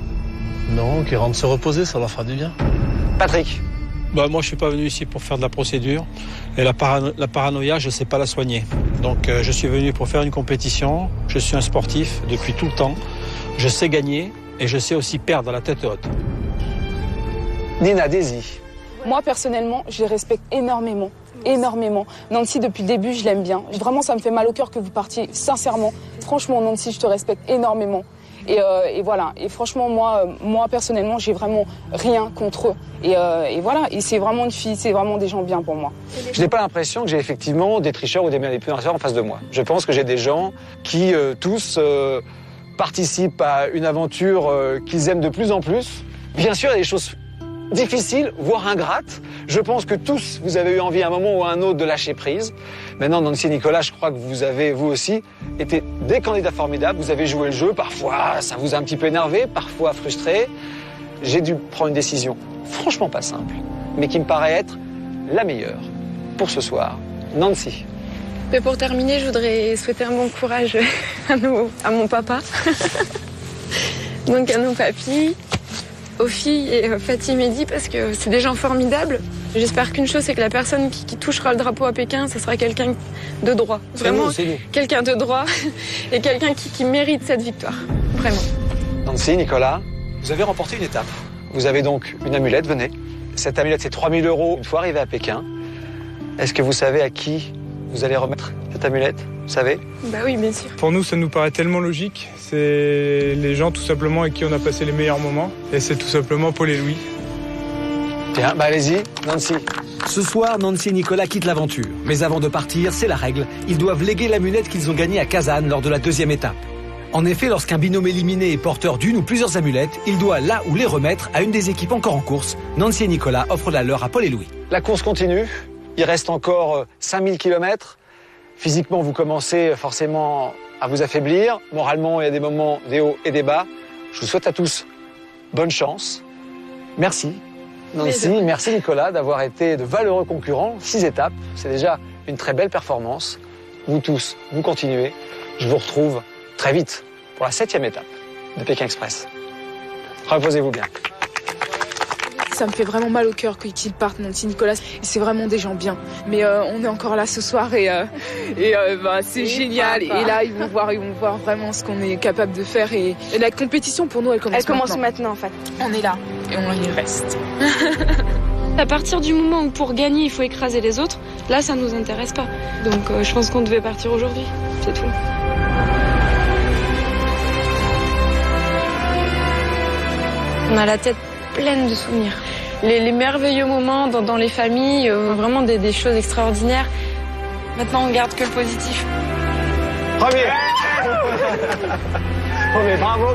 Non, qu'ils rentrent se reposer, ça leur fera du bien. Patrick? Moi, je suis pas venu ici pour faire de la procédure. Et la paranoïa, je sais pas la soigner. Donc, je suis venu pour faire une compétition. Je suis un sportif depuis tout le temps. Je sais gagner et je sais aussi perdre à la tête haute. Nina, Daisy. Moi, personnellement, je les respecte énormément. Énormément. Nancy, depuis le début, je l'aime bien. Vraiment, ça me fait mal au cœur que vous partiez, sincèrement. Franchement, Nancy, je te respecte énormément. Et voilà. Et franchement, moi personnellement, j'ai vraiment rien contre eux. Et voilà. Et c'est vraiment une fille, c'est vraiment des gens bien pour moi. Je n'ai pas l'impression que j'ai effectivement des tricheurs ou des manipulateurs en face de moi. Je pense que j'ai des gens qui, tous, participent à une aventure qu'ils aiment de plus en plus. Bien sûr, il y a des choses difficiles, voire ingrates. Je pense que tous, vous avez eu envie à un moment ou à un autre de lâcher prise. Maintenant, Nancy et Nicolas, je crois que vous avez, vous aussi, été des candidats formidables. Vous avez joué le jeu. Parfois, ça vous a un petit peu énervé, parfois frustré. J'ai dû prendre une décision franchement pas simple, mais qui me paraît être la meilleure pour ce soir. Nancy. Mais pour terminer, je voudrais souhaiter un bon courage à mon papa. Donc à nos papis, aux filles et Fatih Mehdi, parce que c'est des gens formidables. J'espère qu'une chose, c'est que la personne qui touchera le drapeau à Pékin, ce sera quelqu'un de droit. Vraiment, quelqu'un de droit et quelqu'un qui mérite cette victoire. Vraiment. Nancy, Nicolas. Vous avez remporté une étape. Vous avez donc une amulette, venez. Cette amulette, c'est 3 000 € une fois arrivé à Pékin. Est-ce que vous savez à qui vous allez remettre cette amulette? Vous savez? Bah oui, bien sûr. Pour nous, ça nous paraît tellement logique. C'est les gens, tout simplement, avec qui on a passé les meilleurs moments. Et c'est tout simplement Paul et Louis. Tiens, allez-y, Nancy. Ce soir, Nancy et Nicolas quittent l'aventure. Mais avant de partir, c'est la règle. Ils doivent léguer l'amulette qu'ils ont gagnée à Kazan lors de la 2e étape. En effet, lorsqu'un binôme éliminé est porteur d'une ou plusieurs amulettes, il doit là ou les remettre à une des équipes encore en course. Nancy et Nicolas offrent la leur à Paul et Louis. La course continue. Il reste encore 5000 km. Physiquement, vous commencez forcément à vous affaiblir. Moralement, il y a des moments, des hauts et des bas. Je vous souhaite à tous bonne chance. Merci Nancy, merci Nicolas d'avoir été de valeureux concurrents. 6 étapes, c'est déjà une très belle performance. vous tous, vous continuez. Je vous retrouve très vite pour la 7e étape de Pékin Express. Reposez-vous bien. Ça me fait vraiment mal au cœur qu'ils partent, mon petit Nicolas. C'est vraiment des gens bien. Mais on est encore là ce soir et c'est génial. Et là, ils vont voir vraiment ce qu'on est capable de faire. Et la compétition, pour nous, elle commence maintenant, en fait. On est là et on y reste. À partir du moment où pour gagner, il faut écraser les autres, là, ça nous intéresse pas. Donc, je pense qu'on devait partir aujourd'hui. C'est tout. On a la tête pleine de souvenirs. Les merveilleux moments dans les familles, vraiment des choses extraordinaires. Maintenant, on garde que le positif. Premier. Oh mais bravo.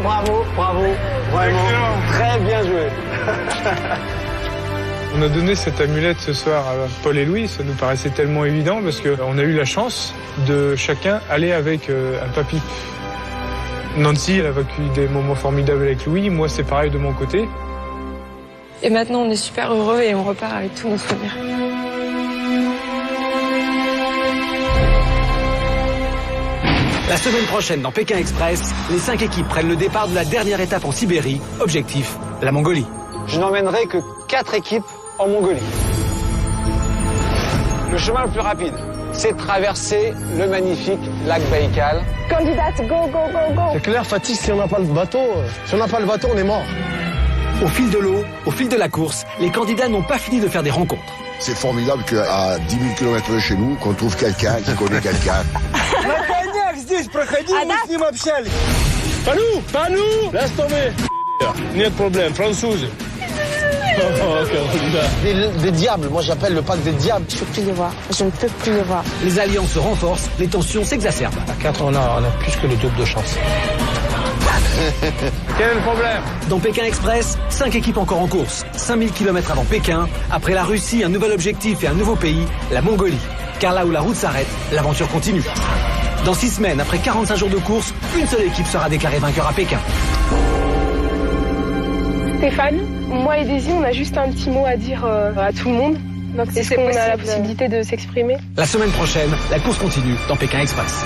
Vraiment, très bien joué. On a donné cette amulette ce soir à Paul et Louis, ça nous paraissait tellement évident parce qu'on a eu la chance de chacun aller avec un papy. Nancy, elle a vécu des moments formidables avec Louis, moi c'est pareil de mon côté. Et maintenant, on est super heureux et on repart avec tous nos souvenirs. La semaine prochaine, dans Pékin Express, les 5 équipes prennent le départ de la dernière étape en Sibérie. Objectif, la Mongolie. Je n'emmènerai que 4 équipes en Mongolie. Le chemin le plus rapide, c'est de traverser le magnifique lac Baïkal. Candidate, go. C'est clair, Fatih, si on n'a pas le bateau, on est mort. Au fil de l'eau, au fil de la course, les candidats n'ont pas fini de faire des rencontres. C'est formidable qu'à 10 000 km de chez nous, qu'on trouve quelqu'un qui connaît quelqu'un. Здесь проходил, мы с ним общались. Panou, laisse tomber. Нет problème, française. Des diables, moi j'appelle le pack des diables. Je peux plus les voir, je ne peux plus les voir. Les alliances se renforcent, les tensions s'exacerbent. À 4, on a plus que le double de chance. Quel est le problème? Dans Pékin Express, 5 équipes encore en course. 5000 km avant Pékin, après la Russie, un nouvel objectif et un nouveau pays, la Mongolie. Car là où la route s'arrête, l'aventure continue. Dans 6 semaines, après 45 jours de course, une seule équipe sera déclarée vainqueur à Pékin. Stéphane, moi et Daisy, on a juste un petit mot à dire à tout le monde. Donc est-ce qu'on a la possibilité de s'exprimer? La semaine prochaine, la course continue dans Pékin Express.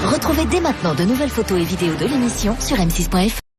Retrouvez dès maintenant de nouvelles photos et vidéos de l'émission sur m6.fr.